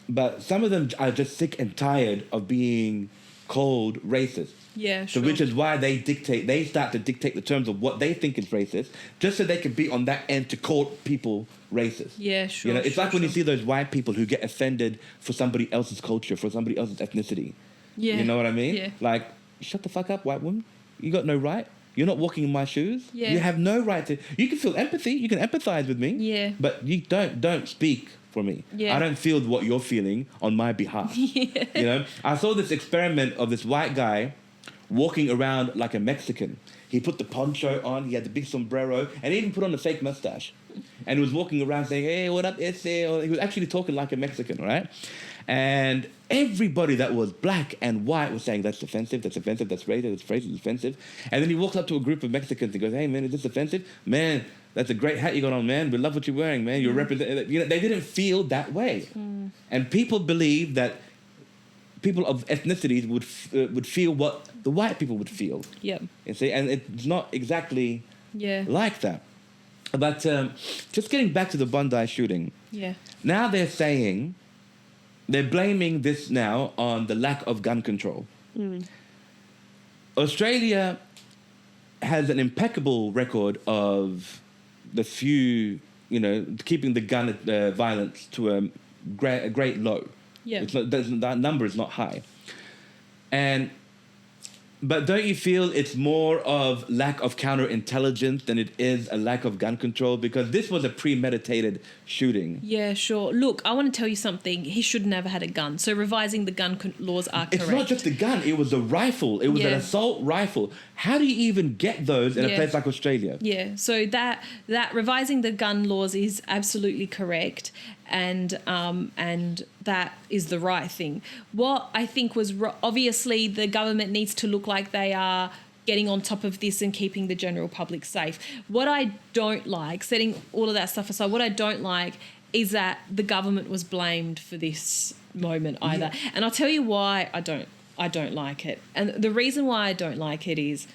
A: but some of them are just sick and tired of being called racist.
B: Yeah, sure.
A: So which is why they start to dictate the terms of what they think is racist, just so they can be on that end to call people racist.
B: Yeah, sure.
A: It's like when you see those white people who get offended for somebody else's culture, for somebody else's ethnicity. Yeah. You know what I mean?
B: Yeah.
A: Like, shut the fuck up, white woman. You got no right. You're not walking in my shoes.
B: Yeah.
A: You have no right to. You can feel empathy. You can empathize with me.
B: Yeah.
A: But you don't speak for me.
B: Yeah.
A: I don't feel what you're feeling on my behalf.
B: Yeah.
A: You know, I saw this experiment of this white guy walking around like a Mexican. He put the poncho on. He had the big sombrero, and he even put on a fake mustache. And he was walking around saying, "Hey, what up, ese?" He was actually talking like a Mexican, right? And everybody that was black and white was saying, "That's offensive, that's offensive, that's racist, that's offensive." And then he walks up to a group of Mexicans and goes, "Hey, man, is this offensive? Man, that's a great hat you got on, man. We love what you're wearing, man. You're representing." You know, they didn't feel that way. And people believe that people of ethnicities would feel what the white people would feel.
B: Yep.
A: You see, and it's not exactly
B: Yeah.
A: like that. But just getting back to the Bondi shooting,
B: Yeah.
A: now they're blaming this now on the lack of gun control. Australia has an impeccable record of the few, keeping the gun violence to a great low.
B: Yeah.
A: That number is not high. But don't you feel it's more of lack of counterintelligence than it is a lack of gun control? Because this was a premeditated shooting.
B: Yeah, sure. Look, I want to tell you something. He should never had a gun. So revising the gun laws are correct.
A: It's not just a gun. It was a rifle. It was an assault rifle. How do you even get those in a place like Australia?
B: Yeah. So that revising the gun laws is absolutely correct, and that is the right thing. What I think was obviously the government needs to look like they are getting on top of this and keeping the general public safe. What I don't like, setting all of that stuff aside, what I don't like is that the government was blamed for this moment either. Yeah. And I'll tell you why I don't like it. And the reason why I don't like it is,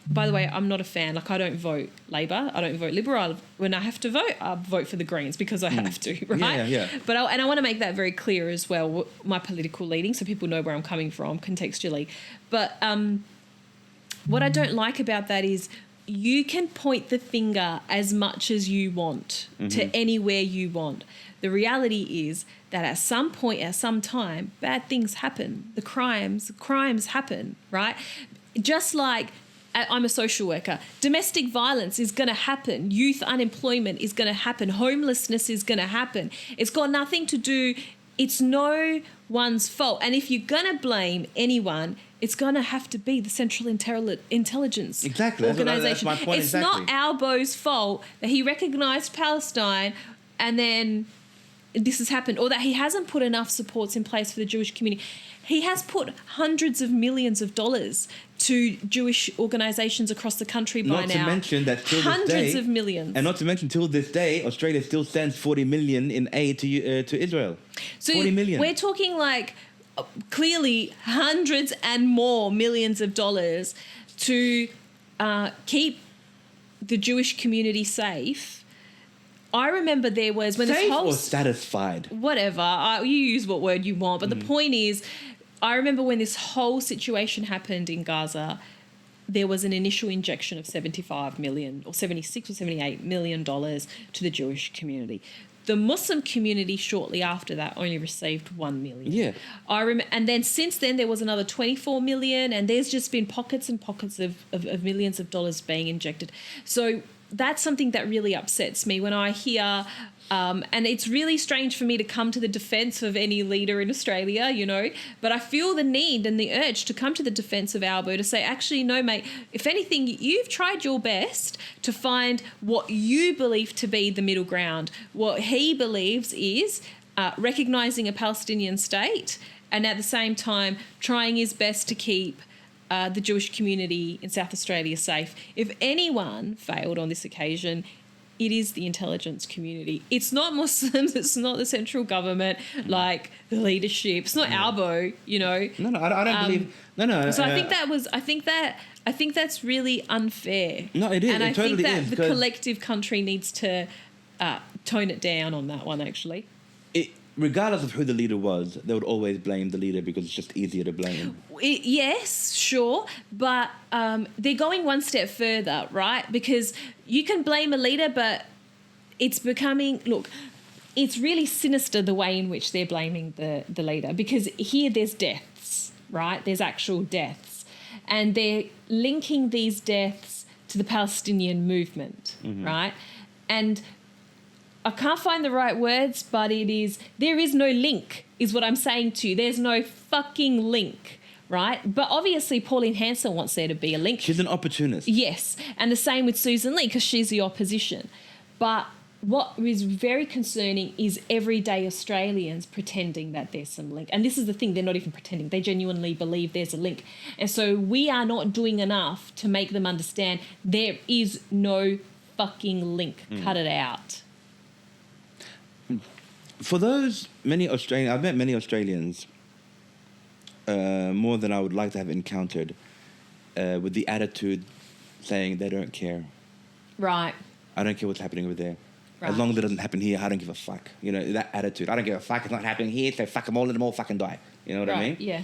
B: by the way, I'm not a fan. Like, I don't vote Labor. I don't vote Liberal. When I have to vote, I vote for the Greens because I have to, right?
A: Yeah.
B: But I want to make that very clear as well, my political leaning, so people know where I'm coming from contextually. But what I don't like about that is you can point the finger as much as you want to anywhere you want. The reality is that at some point, at some time, bad things happen. The crimes happen, right? Just like I'm a social worker. Domestic violence is going to happen. Youth unemployment is going to happen. Homelessness is going to happen. It's got nothing to do. It's no one's fault. And if you're going to blame anyone, it's going to have to be the Central Intelligence Organization.
A: That's my point.
B: It's not Albo's fault that he recognised Palestine and then this has happened, or that he hasn't put enough supports in place for the Jewish community. He has put hundreds of millions of dollars to Jewish organisations across the country by now.
A: Not to mention that till this day,
B: hundreds of millions.
A: And not to mention till this day, Australia still sends 40 million in aid to Israel.
B: So
A: 40 million.
B: We're talking like clearly hundreds and more millions of dollars to keep the Jewish community safe. I remember there was when
A: safe
B: this whole
A: or satisfied,
B: whatever you use what word you want, but the point is, I remember when this whole situation happened in Gaza, there was an initial injection of 75 million or 76 or 78 million dollars to the Jewish community. The Muslim community shortly after that only received 1 million.
A: Yeah.
B: And then since then there was another 24 million, and there's just been pockets and pockets of millions of dollars being injected. So that's something that really upsets me when I hear, and it's really strange for me to come to the defence of any leader in Australia, but I feel the need and the urge to come to the defence of Albo to say, actually, no, mate, if anything, you've tried your best to find what you believe to be the middle ground. What he believes is recognising a Palestinian state and at the same time trying his best to keep the Jewish community in South Australia safe. If anyone failed on this occasion, it is the intelligence community. It's not Muslims. It's not the central government, like the leadership. It's not Albo,
A: No, I don't believe. No.
B: So I think that's really unfair.
A: No, it is.
B: And
A: it
B: I
A: totally
B: think that
A: is,
B: the collective country needs to tone it down on that one, actually.
A: Regardless of who the leader was, they would always blame the leader because it's just easier to blame.
B: Yes, sure, but they're going one step further, right? Because you can blame a leader, but it's becoming... Look, it's really sinister the way in which they're blaming the leader, because here there's deaths, right? There's actual deaths. And they're linking these deaths to the Palestinian movement, right? And I can't find the right words, but there is no link, is what I'm saying to you. There's no fucking link, right? But obviously Pauline Hanson wants there to be a link.
A: She's an opportunist.
B: Yes, and the same with Susan Lee, because she's the opposition. But what is very concerning is everyday Australians pretending that there's some link. And this is the thing, they're not even pretending. They genuinely believe there's a link. And so we are not doing enough to make them understand there is no fucking link. Cut it out.
A: For those I've met many Australians, more than I would like to have encountered, with the attitude saying they don't care.
B: Right.
A: I don't care what's happening over there.
B: Right.
A: As long as it doesn't happen here, I don't give a fuck. You know, that attitude. I don't give a fuck. It's not happening here, so fuck them all, let them all fucking die. You know what I mean?
B: Yeah.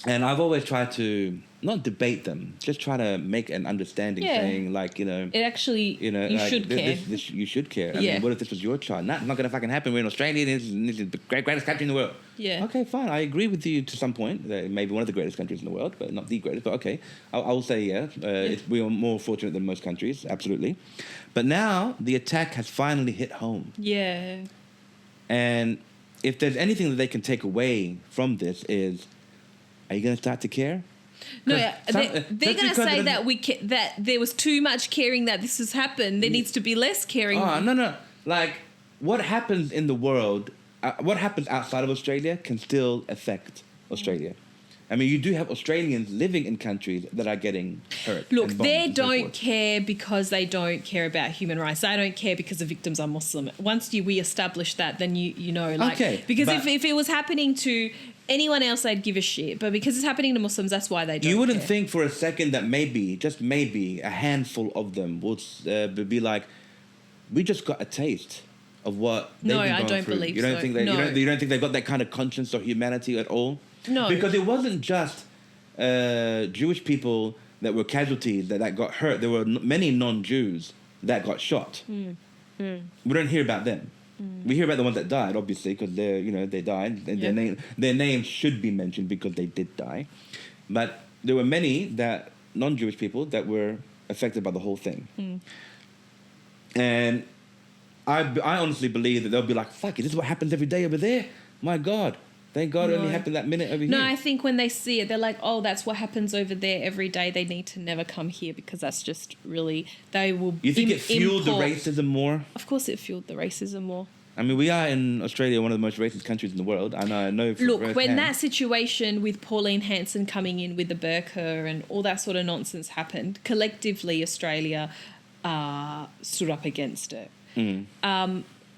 A: And I've always tried to not debate them, just try to make an understanding, saying like, you know,
B: it actually, you like, should care.
A: You should care. I mean, what if this was your child? Not going to fucking happen. We're in Australia. This is the greatest country in the world.
B: Yeah.
A: Okay, fine. I agree with you to some point. Maybe one of the greatest countries in the world, but not the greatest. But okay, I will say we are more fortunate than most countries, absolutely. But now the attack has finally hit home.
B: Yeah.
A: And if there's anything that they can take away from this is, are you going to start to care?
B: No, they're going to say that that there was too much caring that this has happened. There needs to be less caring.
A: Oh, no. Like, what happens in the world, what happens outside of Australia can still affect Australia. I mean, you do have Australians living in countries that are getting hurt.
B: Look, they don't care because they don't care about human rights. They don't care because the victims are Muslim. Once we establish that, then you know, like... Okay, because if it was happening to anyone else, they'd give a shit. But because it's happening to Muslims, that's why they don't
A: You wouldn't
B: care.
A: think for a second that maybe, just maybe, a handful of them would be like, we just got a taste of what they've been going through.
B: Believe
A: you don't
B: so.
A: think you don't think they've got that kind of conscience or humanity at all?
B: No.
A: Because it wasn't just Jewish people that were casualties that got hurt. There were many non-Jews that got shot. We don't hear about them. We hear about the ones that died, obviously, because they died. And their names should be mentioned because they did die. But there were many non-Jewish people that were affected by the whole thing. And I honestly believe that they'll be like, fuck, is this what happens every day over there? My God. Thank God it only happened that minute over here.
B: No, I think when they see it, they're like, oh, that's what happens over there every day. They need to never come here because that's just really... They will...
A: You think it fueled the racism more?
B: Of course it fueled the racism more.
A: I mean, we are in Australia, one of the most racist countries in the world. And I know...
B: Look, when that situation with Pauline Hanson coming in with the burqa and all that sort of nonsense happened, collectively Australia stood up against it.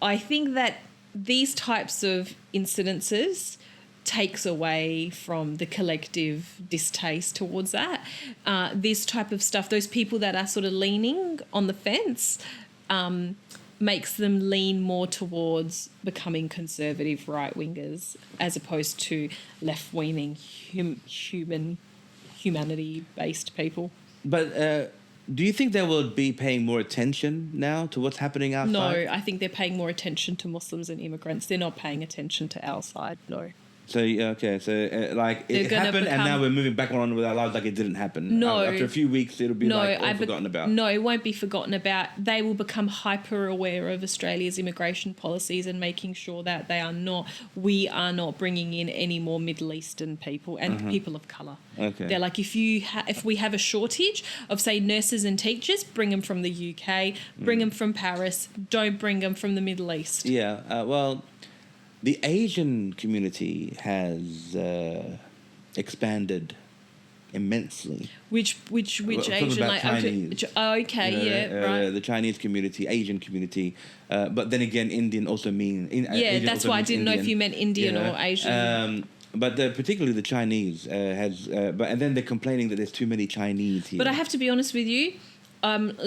B: I think that these types of incidences takes away from the collective distaste towards that. This type of stuff, those people that are sort of leaning on the fence, makes them lean more towards becoming conservative right-wingers as opposed to left-leaning humanity-based people.
A: But do you think they will be paying more attention now to what's happening outside?
B: No, I think they're paying more attention to Muslims and immigrants. They're not paying attention to our side, no.
A: So, okay, so it happened and now we're moving back on with our lives like it didn't happen.
B: No.
A: After a few weeks, it'll be forgotten about.
B: No, it won't be forgotten about. They will become hyper aware of Australia's immigration policies and making sure that we are not bringing in any more Middle Eastern people and people of colour.
A: Okay.
B: They're like, if we have a shortage of, say, nurses and teachers, bring them from the UK, bring them from Paris, don't bring them from the Middle East.
A: Yeah, well... The Asian community has expanded immensely.
B: Which Asian? Like
A: Chinese.
B: Right.
A: The Chinese community, Asian community, but then again, Indian also mean. Asian
B: that's why I didn't know if you meant Indian or Asian.
A: But particularly the Chinese and then they're complaining that there's too many Chinese here.
B: But I have to be honest with you.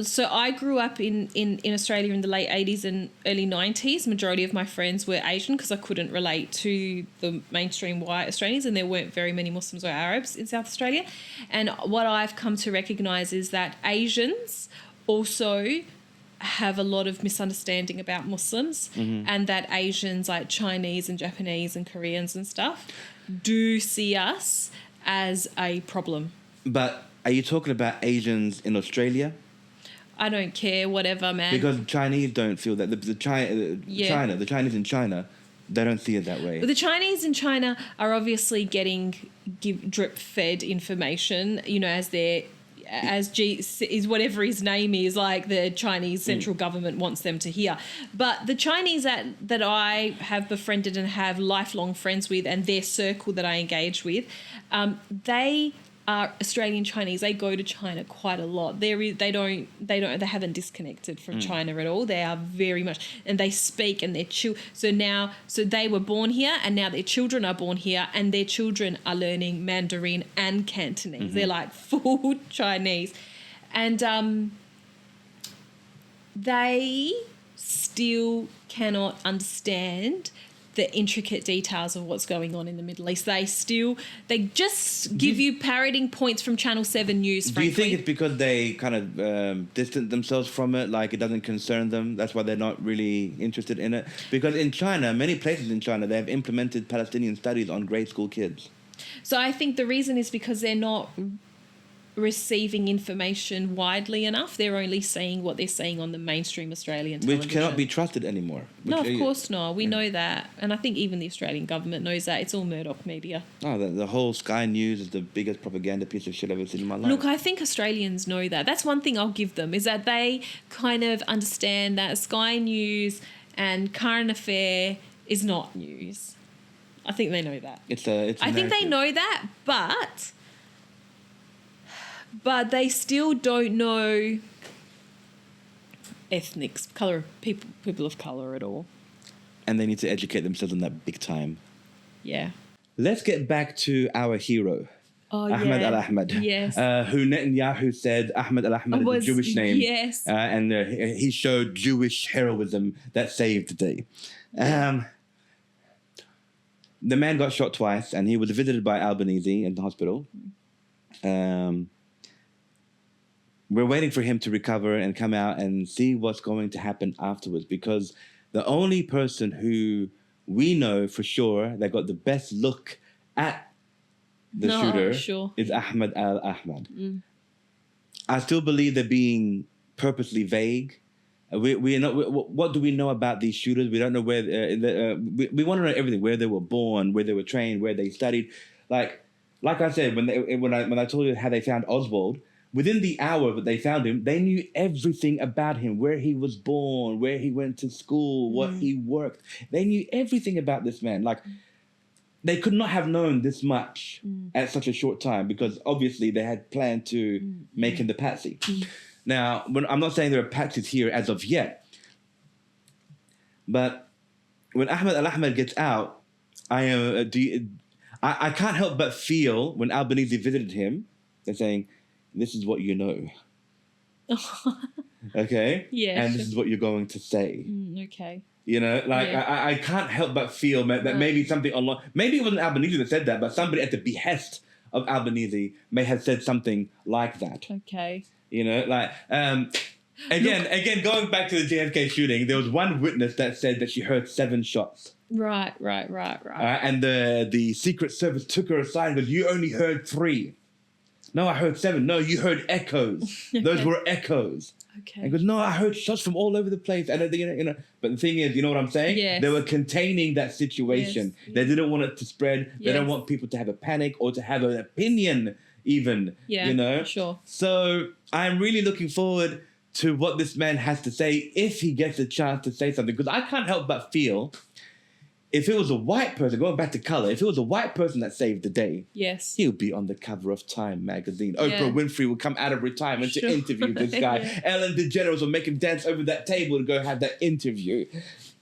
B: So I grew up in Australia in the late 80s and early 90s. Majority of my friends were Asian because I couldn't relate to the mainstream white Australians, and there weren't very many Muslims or Arabs in South Australia. And what I've come to recognise is that Asians also have a lot of misunderstanding about Muslims, and that Asians like Chinese and Japanese and Koreans and stuff do see us as a problem.
A: But Are you talking about Asians in Australia?
B: I don't care, whatever, man.
A: Because Chinese don't feel that. The Chinese in China, they don't see it that way.
B: But the Chinese in China are obviously getting drip-fed information, as G is whatever his name is, like the Chinese central government wants them to hear. But the Chinese that I have befriended and have lifelong friends with, and their circle that I engage with, they are Australian Chinese. They go to China quite a lot. They haven't disconnected from China at all. They are very much, and they speak, and so they were born here, and now their children are born here, and their children are learning Mandarin and Cantonese. Mm-hmm. They're like full Chinese, and they still cannot understand the intricate details of what's going on in the Middle East. They just give you parroting points from Channel 7 News, frankly.
A: Do you think it's because they kind of distance themselves from it, like it doesn't concern them? That's why they're not really interested in it? Because in China, many places in China, they have implemented Palestinian studies on grade school kids.
B: So I think the reason is because they're not receiving information widely enough. They're only seeing what they're seeing on the mainstream Australian television.
A: Which cannot be trusted anymore.
B: No, of course not. We know that. And I think even the Australian government knows that. It's all Murdoch media.
A: Oh, the whole Sky News is the biggest propaganda piece of shit I've ever seen in my life.
B: Look, I think Australians know that. That's one thing I'll give them, is that they kind of understand that Sky News and Current Affair is not news. I think they know that.
A: I
B: think they know that, but they still don't know people of colour at all.
A: And they need to educate themselves on that big time.
B: Yeah.
A: Let's get back to our hero, Ahmed al-Ahmed.
B: Yes.
A: Who Netanyahu said Ahmed al-Ahmed is a Jewish name.
B: Yes.
A: And he showed Jewish heroism that saved the day. The man got shot twice, and he was visited by Albanese in the hospital. We're waiting for him to recover and come out and see what's going to happen afterwards, because the only person who we know for sure that got the best look at the shooter is Ahmed al-Ahmed. Mm. I still believe they're being purposely vague. We are not. What do we know about these shooters? We don't know where. We want to know everything: where they were born, where they were trained, where they studied. Like I said, when I told you how they found Oswald. Within the hour that they found him, they knew everything about him, where he was born, where he went to school, what he worked. They knew everything about this man. Like, they could not have known this much at such a short time, because obviously they had planned to make him the patsy. Now, I'm not saying there are patsies here as of yet, but when Ahmed al-Ahmed gets out, I can't help but feel when Albanese visited him, they're saying, this is what you know. Okay?
B: Yeah.
A: And this is what you're going to say.
B: Okay.
A: You know, like, yeah. I can't help but feel that maybe something online, maybe it wasn't Albanese that said that, but somebody at the behest of Albanese may have said something like that.
B: Okay.
A: You know, like, again, going back to the JFK shooting, there was one witness that said that she heard 7 shots.
B: Right.
A: And the Secret Service took her aside and goes, you only heard 3. No, I heard 7. No, you heard echoes. Okay. Those were echoes.
B: Okay.
A: And he goes, no, I heard shots from all over the place. And but the thing is, you know what I'm saying?
B: Yes.
A: They were containing that situation. Yes. They didn't want it to spread. Yes. They don't want people to have a panic or to have an opinion even.
B: Yeah,
A: you know?
B: Sure.
A: So I'm really looking forward to what this man has to say if he gets a chance to say something. Because I can't help but feel, if it was a white person, going back to color, if it was a white person that saved the day,
B: yes,
A: he'll be on the cover of Time magazine. Oprah Winfrey will come out of retirement to interview this guy. Yeah. Ellen DeGeneres will make him dance over that table to go have that interview.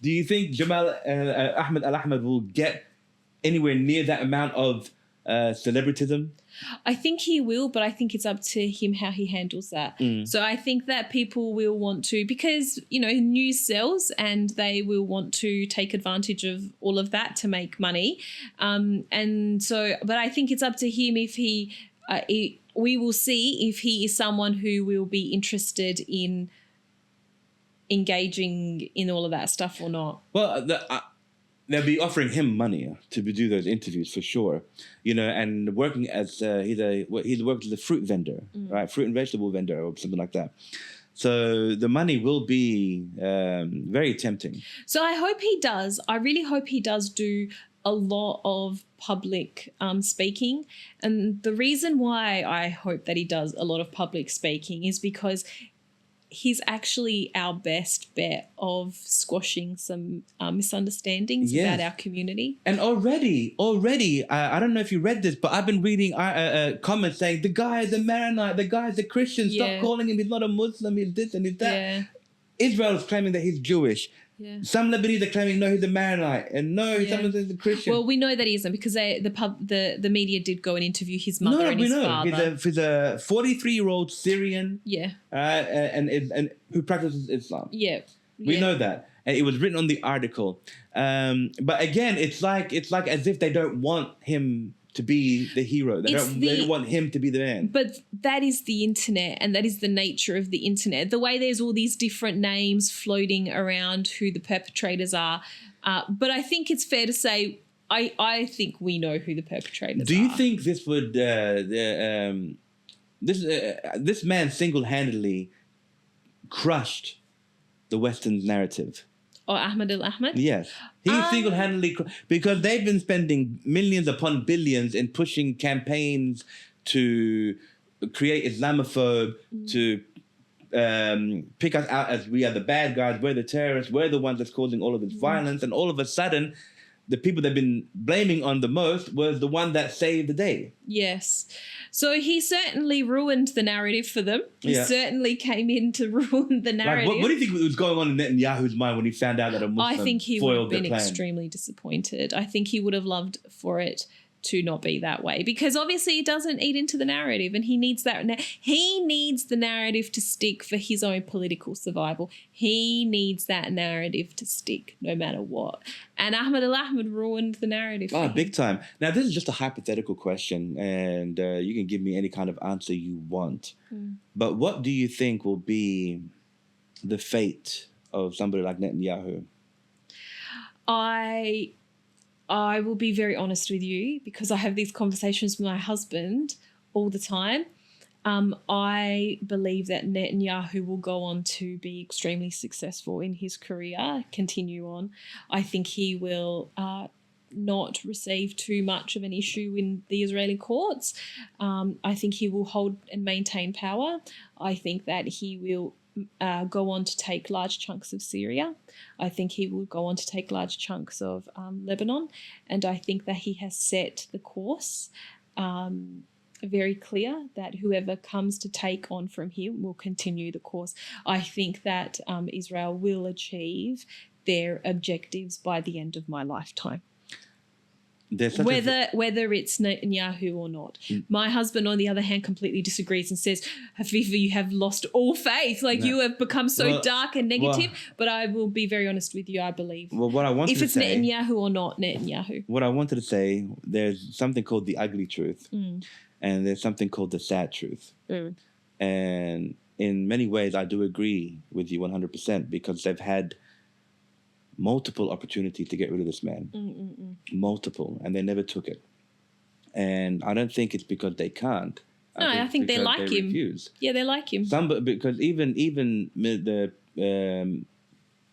A: Do you think Ahmed al-Ahmed will get anywhere near that amount of celebrityism?
B: I think he will, but I think it's up to him how he handles that. So I think that people will want to, because, news sells, and they will want to take advantage of all of that to make money. But I think it's up to him if we will see if he is someone who will be interested in engaging in all of that stuff or not.
A: Well, they'll be offering him money to do those interviews for sure, and working as he's worked as a fruit vendor, right? Fruit and vegetable vendor or something like that. So the money will be very tempting.
B: So I hope he does. I really hope he does do a lot of public speaking. And the reason why I hope that he does a lot of public speaking is because he's actually our best bet of squashing some misunderstandings about our community.
A: And already, I don't know if you read this, but I've been reading comments saying, the guy is a Maronite, the guy is a Christian, stop calling him, he's not a Muslim, he's this and he's that. Yeah. Israel is claiming that he's Jewish.
B: Yeah.
A: Some Lebanese are claiming no, he's a Maronite, and no, someone says he's a Christian.
B: Well, we know that he isn't because the media did go and interview his mother and his father.
A: He's a 43-year-old Syrian.
B: Yeah.
A: And who practices Islam.
B: Yeah.
A: We know that, and it was written on the article. But again, it's like as if they don't want him to be the hero. They don't want him to be the man.
B: But that is the internet, and that is the nature of the internet. The way there's all these different names floating around who the perpetrators are. But I think it's fair to say I think we know who the perpetrators are.
A: Do you think this would this man single-handedly crushed the Western narrative?
B: Or Ahmed al-Ahmed?
A: Yes. He single-handedly, because they've been spending millions upon billions in pushing campaigns to create Islamophobe, to pick us out as we are the bad guys, we're the terrorists, we're the ones that's causing all of this violence, and all of a sudden, the people they've been blaming on the most was the one that saved the day.
B: Yes. So he certainly ruined the narrative for them. He certainly came in to ruin the narrative.
A: Like, what do you think was going on in Netanyahu's mind when he found out that a Muslim
B: I think he would have been
A: plan?
B: extremely disappointed. I think he would have loved for it to not be that way, because obviously it doesn't eat into the narrative, and he needs that. He needs the narrative to stick for his own political survival. He needs that narrative to stick no matter what. And Ahmed al-Ahmed ruined the narrative.
A: Oh, big time. Now, this is just a hypothetical question, and you can give me any kind of answer you want. But what do you think will be the fate of somebody like Netanyahu?
B: I will be very honest with you, because I have these conversations with my husband all the time. I believe that Netanyahu will go on to be extremely successful in his career, continue on. I think he will not receive too much of an issue in the Israeli courts. I think he will hold and maintain power. I think that he will go on to take large chunks of Syria. I think he will go on to take large chunks of Lebanon. And I think that he has set the course very clear that whoever comes to take on from him will continue the course. I think that Israel will achieve their objectives by the end of my lifetime. Whether it's Netanyahu or not. My husband, on the other hand, completely disagrees and says, Hafifa, you have lost all faith. You have become so dark and negative. But I will be very honest with you, I believe.
A: Well, what I wanted
B: if
A: to
B: it's
A: say,
B: Netanyahu or not Netanyahu.
A: What I wanted to say, there's something called the ugly truth. And there's something called the sad truth. And in many ways, I do agree with you 100%, because they've had multiple opportunities to get rid of this man. Multiple, and they never took it. And I don't think it's because they can't.
B: No, I think they like him.
A: Refuse.
B: Yeah, they like him.
A: Because even the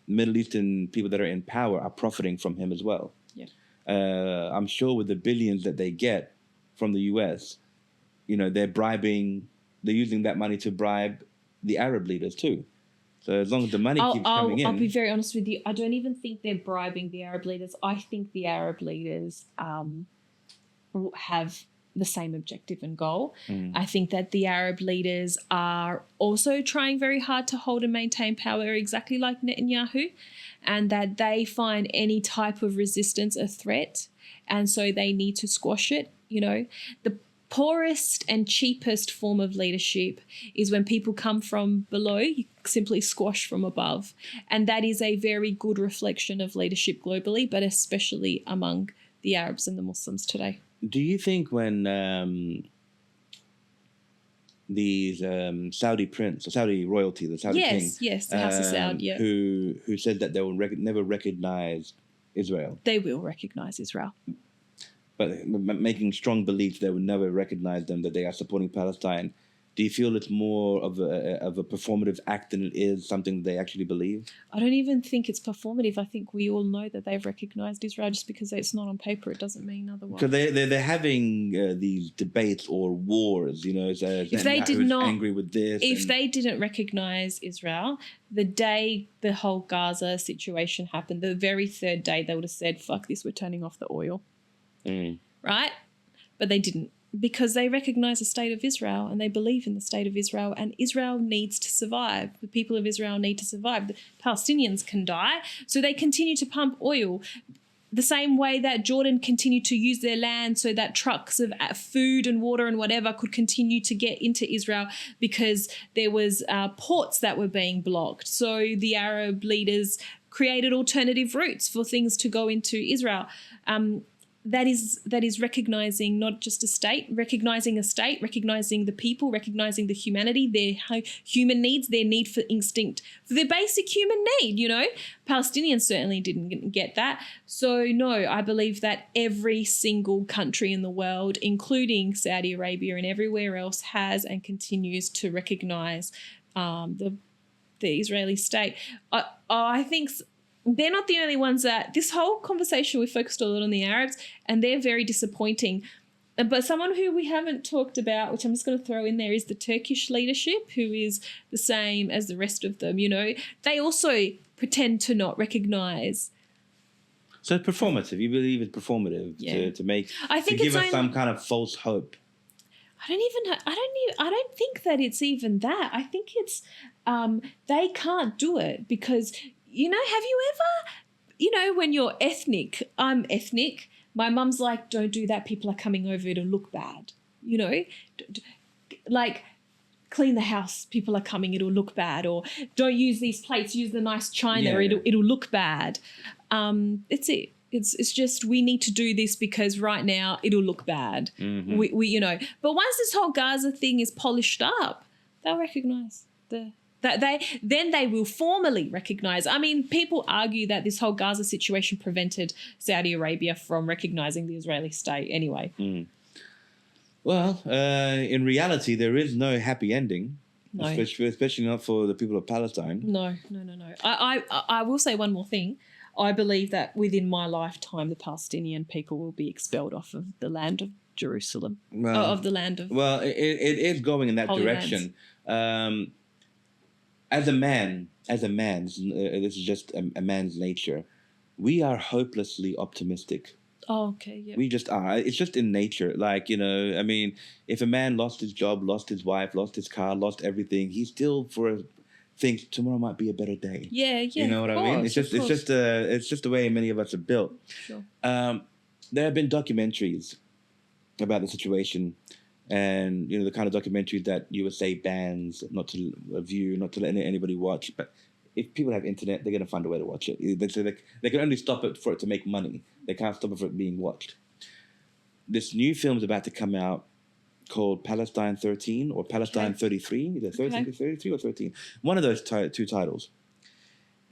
A: Middle Eastern people that are in power are profiting from him as well.
B: Yeah.
A: I'm sure with the billions that they get from the US, they're using that money to bribe the Arab leaders too. So as long as the money keeps coming in...
B: I'll be very honest with you. I don't even think they're bribing the Arab leaders. I think the Arab leaders have the same objective and goal. I think that the Arab leaders are also trying very hard to hold and maintain power, exactly like Netanyahu, and that they find any type of resistance a threat, and so they need to squash it. The poorest and cheapest form of leadership is when people come from below, you simply squash from above. And that is a very good reflection of leadership globally, but especially among the Arabs and the Muslims today.
A: Do you think when these Saudi royalty, the Saudi king,
B: the House of Saud,
A: who said that they will never recognize Israel.
B: They will recognise Israel.
A: But making strong beliefs they will never recognize them, that they are supporting Palestine. Do you feel it's more of a performative act than it is something they actually believe?
B: I don't even think it's performative. I think we all know that they've recognised Israel. Just because it's not on paper, it doesn't mean otherwise.
A: Because they're having these debates or wars,
B: if they did not
A: angry with this.
B: If they didn't recognise Israel, the day the whole Gaza situation happened, the very third day, they would have said, "Fuck this, we're turning off the oil." Right? But they didn't, because they recognise the state of Israel and they believe in the state of Israel, and Israel needs to survive. The people of Israel need to survive. The Palestinians can die, so they continue to pump oil. The same way that Jordan continued to use their land so that trucks of food and water and whatever could continue to get into Israel, because there was ports that were being blocked. So the Arab leaders created alternative routes for things to go into Israel. That is recognising not just a state, recognising the people, recognising the humanity, their human needs, their need for instinct, for their basic human need, Palestinians certainly didn't get that. So, no, I believe that every single country in the world, including Saudi Arabia and everywhere else, has and continues to recognise the Israeli state. I think they're not the only ones that this whole conversation we focused a lot on the Arabs, and they're very disappointing. But someone who we haven't talked about, which I'm just going to throw in there, is the Turkish leadership, who is the same as the rest of them. They also pretend to not recognise.
A: So it's performative. You believe it's performative to give us some kind of false hope.
B: I don't think that it's even that. I think it's they can't do it because. Have you ever, when you're ethnic, I'm ethnic, my mum's like, don't do that, people are coming over, it'll look bad, like clean the house, people are coming, it'll look bad, or don't use these plates, use the nice china, it'll look bad. It's it. It's just we need to do this because right now it'll look bad.
A: Mm-hmm.
B: We but once this whole Gaza thing is polished up, they'll recognise then they will formally recognise. I mean, people argue that this whole Gaza situation prevented Saudi Arabia from recognising the Israeli state anyway.
A: Well, in reality, there is no happy ending,
B: no.
A: especially not for the people of Palestine.
B: No. I will say one more thing. I believe that within my lifetime, the Palestinian people will be expelled off of the land of Jerusalem, of the land of...
A: Well, it is going in that direction. As a man, this is just a man's nature, we are hopelessly optimistic.
B: Oh, okay, yeah.
A: We just are. It's just in nature. Like, I mean, if a man lost his job, lost his wife, lost his car, lost everything, he still thinks tomorrow might be a better day.
B: Yeah.
A: You know what I mean? It's just the way many of us are built.
B: Sure.
A: There have been documentaries about the situation. And, the kind of documentaries that you would say bans, not to view, not to let anybody watch. But if people have internet, they're going to find a way to watch it. They can only stop it for it to make money. They can't stop it from being watched. This new film is about to come out called Palestine 13 or Palestine 33. Either 33 or 13. One of those two titles.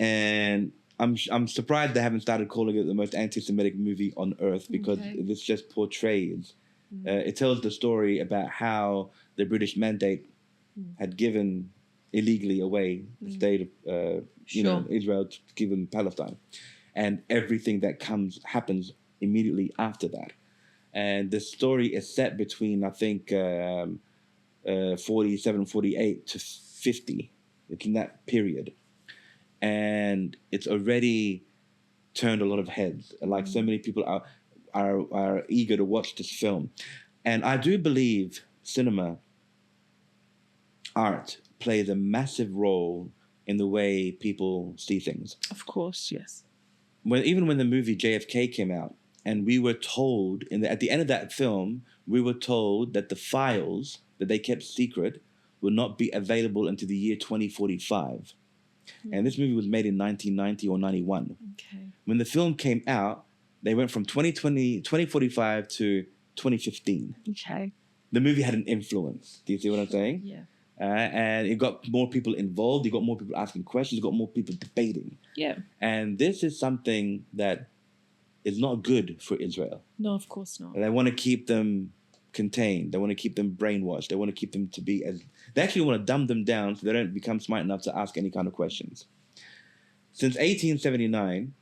A: And I'm surprised they haven't started calling it the most anti-Semitic movie on earth, because this just portrays... it tells the story about how the British mandate had given illegally away the state of Israel to give them Palestine, and everything that happens immediately after that. And the story is set between, I think, 47, 48 to 50. It's in that period, and it's already turned a lot of heads. Like so many people are eager to watch this film. And I do believe cinema, art, plays a massive role in the way people see things.
B: Of course, yes.
A: Even when the movie JFK came out, and we were told, at the end of that film, we were told that the files that they kept secret would not be available until the year 2045. And this movie was made in 1990 or 91.
B: Okay.
A: When the film came out, they went from 2045 to 2015.
B: Okay.
A: The movie had an influence. Do you see what I'm saying?
B: Yeah.
A: And it got more people involved. It got more people asking questions. It got more people debating.
B: Yeah.
A: And this is something that is not good for Israel.
B: No, of course not.
A: And they want to keep them contained. They want to keep them brainwashed. They want to keep them to be as... They actually want to dumb them down so they don't become smart enough to ask any kind of questions. Since 1897,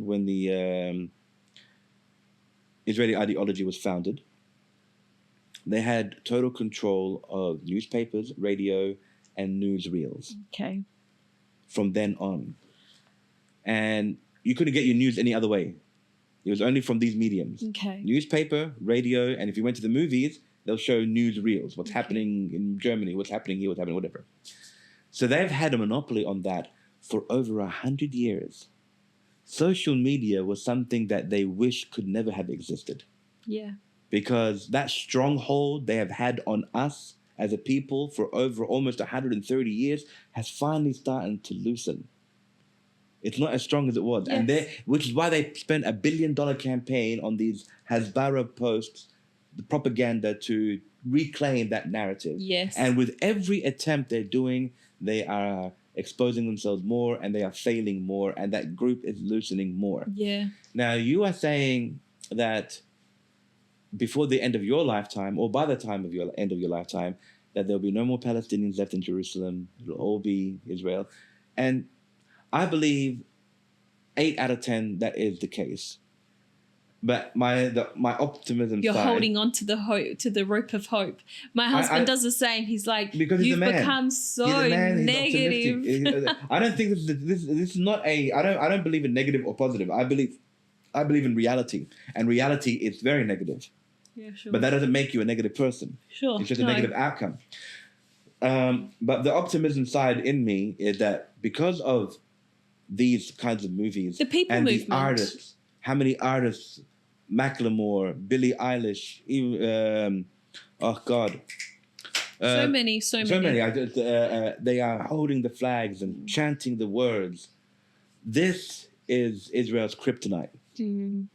A: when the Israeli ideology was founded, they had total control of newspapers, radio, and newsreels.
B: Okay.
A: From then on. And you couldn't get your news any other way. It was only from these mediums.
B: Okay.
A: Newspaper, radio, and if you went to the movies, they'll show newsreels, what's happening in Germany, what's happening here, what's happening, whatever. So they've had a monopoly on that for over 100 years. Social media was something that they wish could never have existed.
B: Yeah.
A: Because that stronghold they have had on us as a people for over almost 130 years has finally started to loosen. It's not as strong as it was.
B: Yes.
A: And which is why they spent $1 billion campaign on these Hasbara posts, the propaganda to reclaim that narrative.
B: Yes.
A: And with every attempt they're doing, they are exposing themselves more and they are failing more, and that group is loosening more.
B: Yeah.
A: Now, you are saying that before the end of your lifetime, or by the time of your end of your lifetime, that there'll be no more Palestinians left in Jerusalem. It'll all be Israel. And I believe 8 out of 10 that is the case. But my optimism
B: You're
A: side,
B: holding on to the hope, to the rope of hope. My husband does the same. He's like,
A: because
B: you've
A: he's a man.
B: become so
A: He's a man,
B: negative.
A: he's optimistic. I don't think this is not a... I don't believe in negative or positive. I believe in reality. And reality is very negative.
B: Yeah, sure.
A: But that doesn't make you a negative person.
B: Sure.
A: It's just a negative outcome. But the optimism side in me is that because of these kinds of movies,
B: the people
A: and
B: movement,
A: the artists, how many artists, Macklemore, Billie Eilish, even, oh God.
B: So many.
A: They are holding the flags and chanting the words. This is Israel's kryptonite.
B: Mm.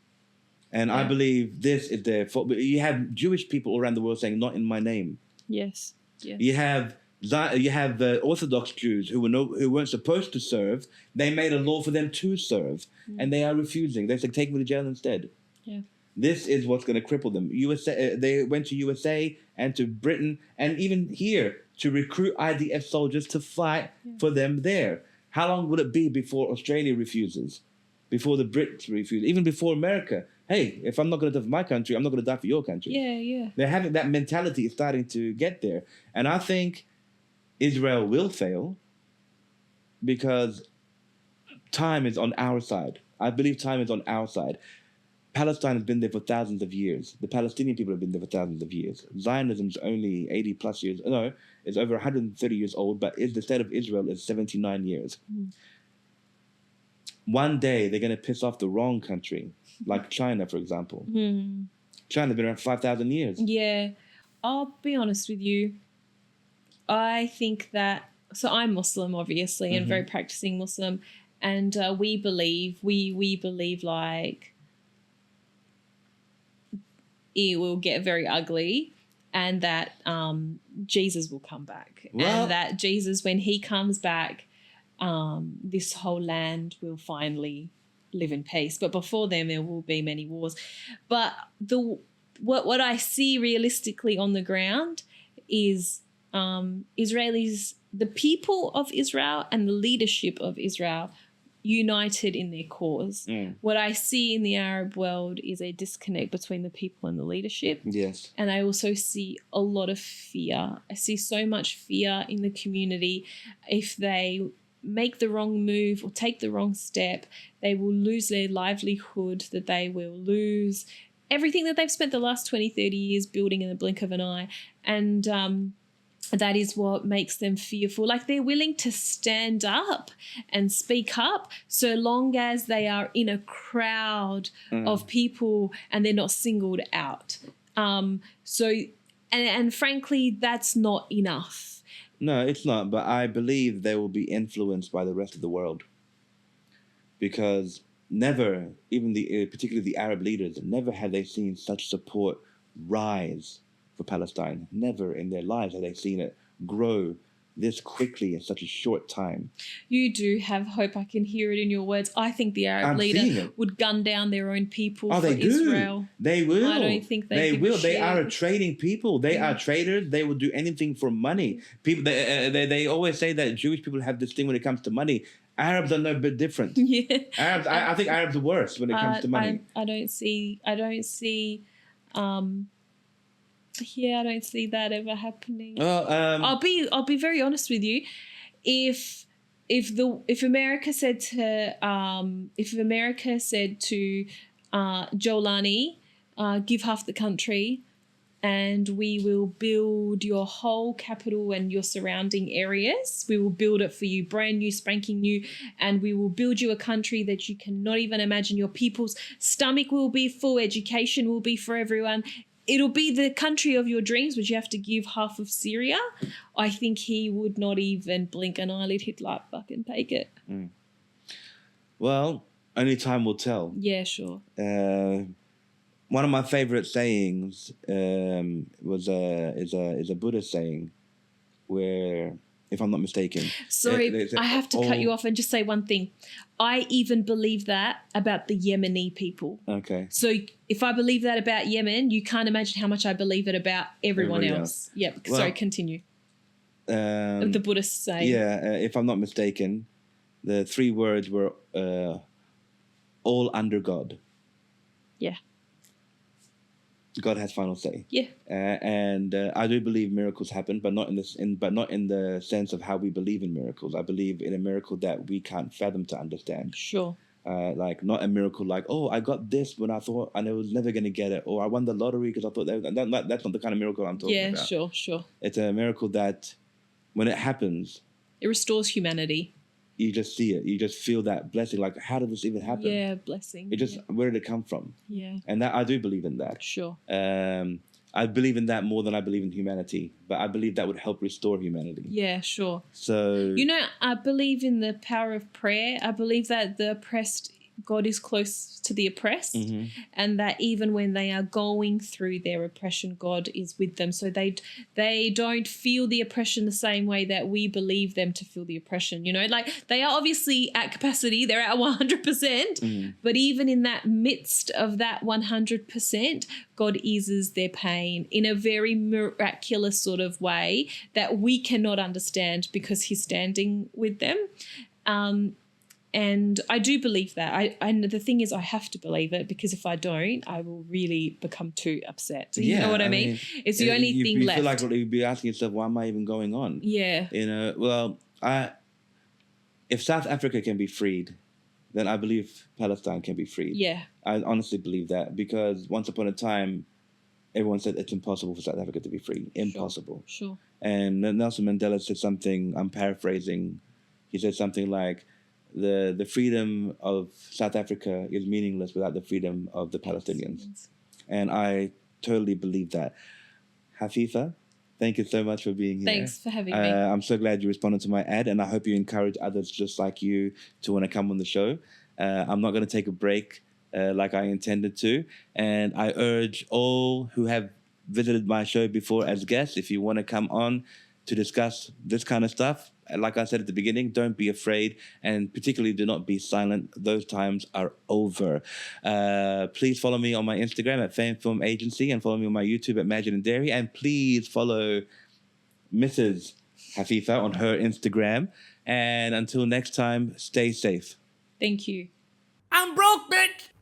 A: And
B: Yeah.
A: I believe this is their fault. But you have Jewish people all around the world saying, "Not in my name."
B: Yes. Yes.
A: You have Orthodox Jews who weren't supposed to serve. They made a law for them to serve, and they are refusing. They said, "Take me to jail instead."
B: Yeah.
A: This is what's going to cripple them. They went to USA and to Britain and even here to recruit IDF soldiers to fight for them there. How long will it be before Australia refuses? Before the Brits refuse? Even before America? Hey, if I'm not going to die for my country, I'm not going to die for your country.
B: Yeah, yeah.
A: They're having that mentality is starting to get there. And I think Israel will fail because time is on our side. I believe time is on our side. Palestine has been there for thousands of years. The Palestinian people have been there for thousands of years. Zionism's only 80 plus years. No, it's over 130 years old, but the state of Israel is 79 years. Mm. One day they're going to piss off the wrong country, like China, for example. Mm. China's been around 5,000 years.
B: Yeah. I'll be honest with you. I think that... So I'm Muslim, obviously, and very practicing Muslim. And we believe like... it will get very ugly and that Jesus will come back. Well, and that Jesus, when he comes back, this whole land will finally live in peace. But before then, there will be many wars. But what I see realistically on the ground is Israelis, the people of Israel and the leadership of Israel united in their cause. Mm. What I see in the Arab world is a disconnect between the people and the leadership.
A: Yes.
B: And I also see a lot of fear. I see so much fear in the community. If they make the wrong move or take the wrong step, they will lose their livelihood, that they will lose everything that they've spent the last 20, 30 years building in the blink of an eye. And that is what makes them fearful. Like, they're willing to stand up and speak up so long as they are in a crowd of people and they're not singled out. And frankly, that's not enough.
A: No, it's not. But I believe they will be influenced by the rest of the world, because never, even particularly the Arab leaders, never have they seen such support rise for Palestine. Never in their lives have they seen it grow this quickly in such a short time.
B: You do have hope. I can hear it in your words. I think the Arab leader would gun down their own people for Israel.
A: They will.
B: I don't think they
A: will. They
B: shit.
A: are a trading people. They are traders. They will do anything for money. People. They always say that Jewish people have this thing when it comes to money. Arabs are no bit different.
B: Yeah.
A: Arabs. I think Arabs are worse when it comes to money.
B: I don't see. I don't see that ever happening.
A: Well,
B: I'll be very honest with you. If America said to Jolani, give half the country, and we will build your whole capital and your surrounding areas. We will build it for you, brand new, spanking new, and we will build you a country that you cannot even imagine. Your people's stomach will be full, education will be for everyone. It'll be the country of your dreams, but you have to give half of Syria. I think he would not even blink an eyelid. He'd like fucking take it.
A: Mm. Well, only time will tell.
B: Yeah, sure.
A: One of my favorite sayings is a Buddhist saying, where, if I'm not mistaken,
B: sorry, I have to cut you off and just say one thing. I even believe that about the Yemeni people.
A: Okay.
B: So if I believe that about Yemen, you can't imagine how much I believe it about everyone else. Yep. Well, sorry, continue. The Buddhist saying.
A: Yeah, if I'm not mistaken, the 3 words were all under God.
B: Yeah.
A: God has final say.
B: Yeah.
A: And I do believe miracles happen, but not in the sense of how we believe in miracles. I believe in a miracle that we can't fathom to understand.
B: Sure.
A: Like not a miracle like, oh, I got this when I thought I was never going to get it, or I won the lottery because I thought that's not the kind of miracle I'm talking about.
B: Yeah, sure.
A: It's a miracle that when it happens,
B: it restores humanity.
A: You just see it. You just feel that blessing. Like, how did this even happen?
B: Yeah, blessing.
A: Where did it come from?
B: Yeah.
A: And that I do believe in that.
B: Sure.
A: I believe in that more than I believe in humanity, but I believe that would help restore humanity.
B: Yeah, sure.
A: So,
B: I believe in the power of prayer. I believe that the oppressed, God is close to the oppressed, and that even when they are going through their oppression, God is with them. So they don't feel the oppression the same way that we believe them to feel the oppression. Like they are obviously at capacity, they're at 100%, but even in that midst of that 100%, God eases their pain in a very miraculous sort of way that we cannot understand because He's standing with them. And I do believe that. And the thing is, I have to believe it because if I don't, I will really become too upset. You know what I mean? It's the only thing left.
A: You feel like you'd be asking yourself, why am I even going on?
B: Yeah.
A: If South Africa can be freed, then I believe Palestine can be freed.
B: Yeah. I
A: honestly believe that because once upon a time, everyone said it's impossible for South Africa to be free. Impossible.
B: Sure.
A: And Nelson Mandela said something, I'm paraphrasing, he said something like, the freedom of South Africa is meaningless without the freedom of the Palestinians. And I totally believe that. Hafifa, thank you so much for being here.
B: Thanks for having me.
A: I'm so glad you responded to my ad, and I hope you encourage others just like you to want to come on the show. I'm not going to take a break like I intended to, and I urge all who have visited my show before as guests, if you want to come on to discuss this kind of stuff, like I said at the beginning, don't be afraid, and particularly do not be silent. Those times are over. Please follow me on my Instagram at Fame Film Agency, and follow me on my YouTube at Majid and Dairy, and please follow Mrs. Hafifa on her Instagram. And until next time, stay safe.
B: Thank you.
C: I'm broke, bitch!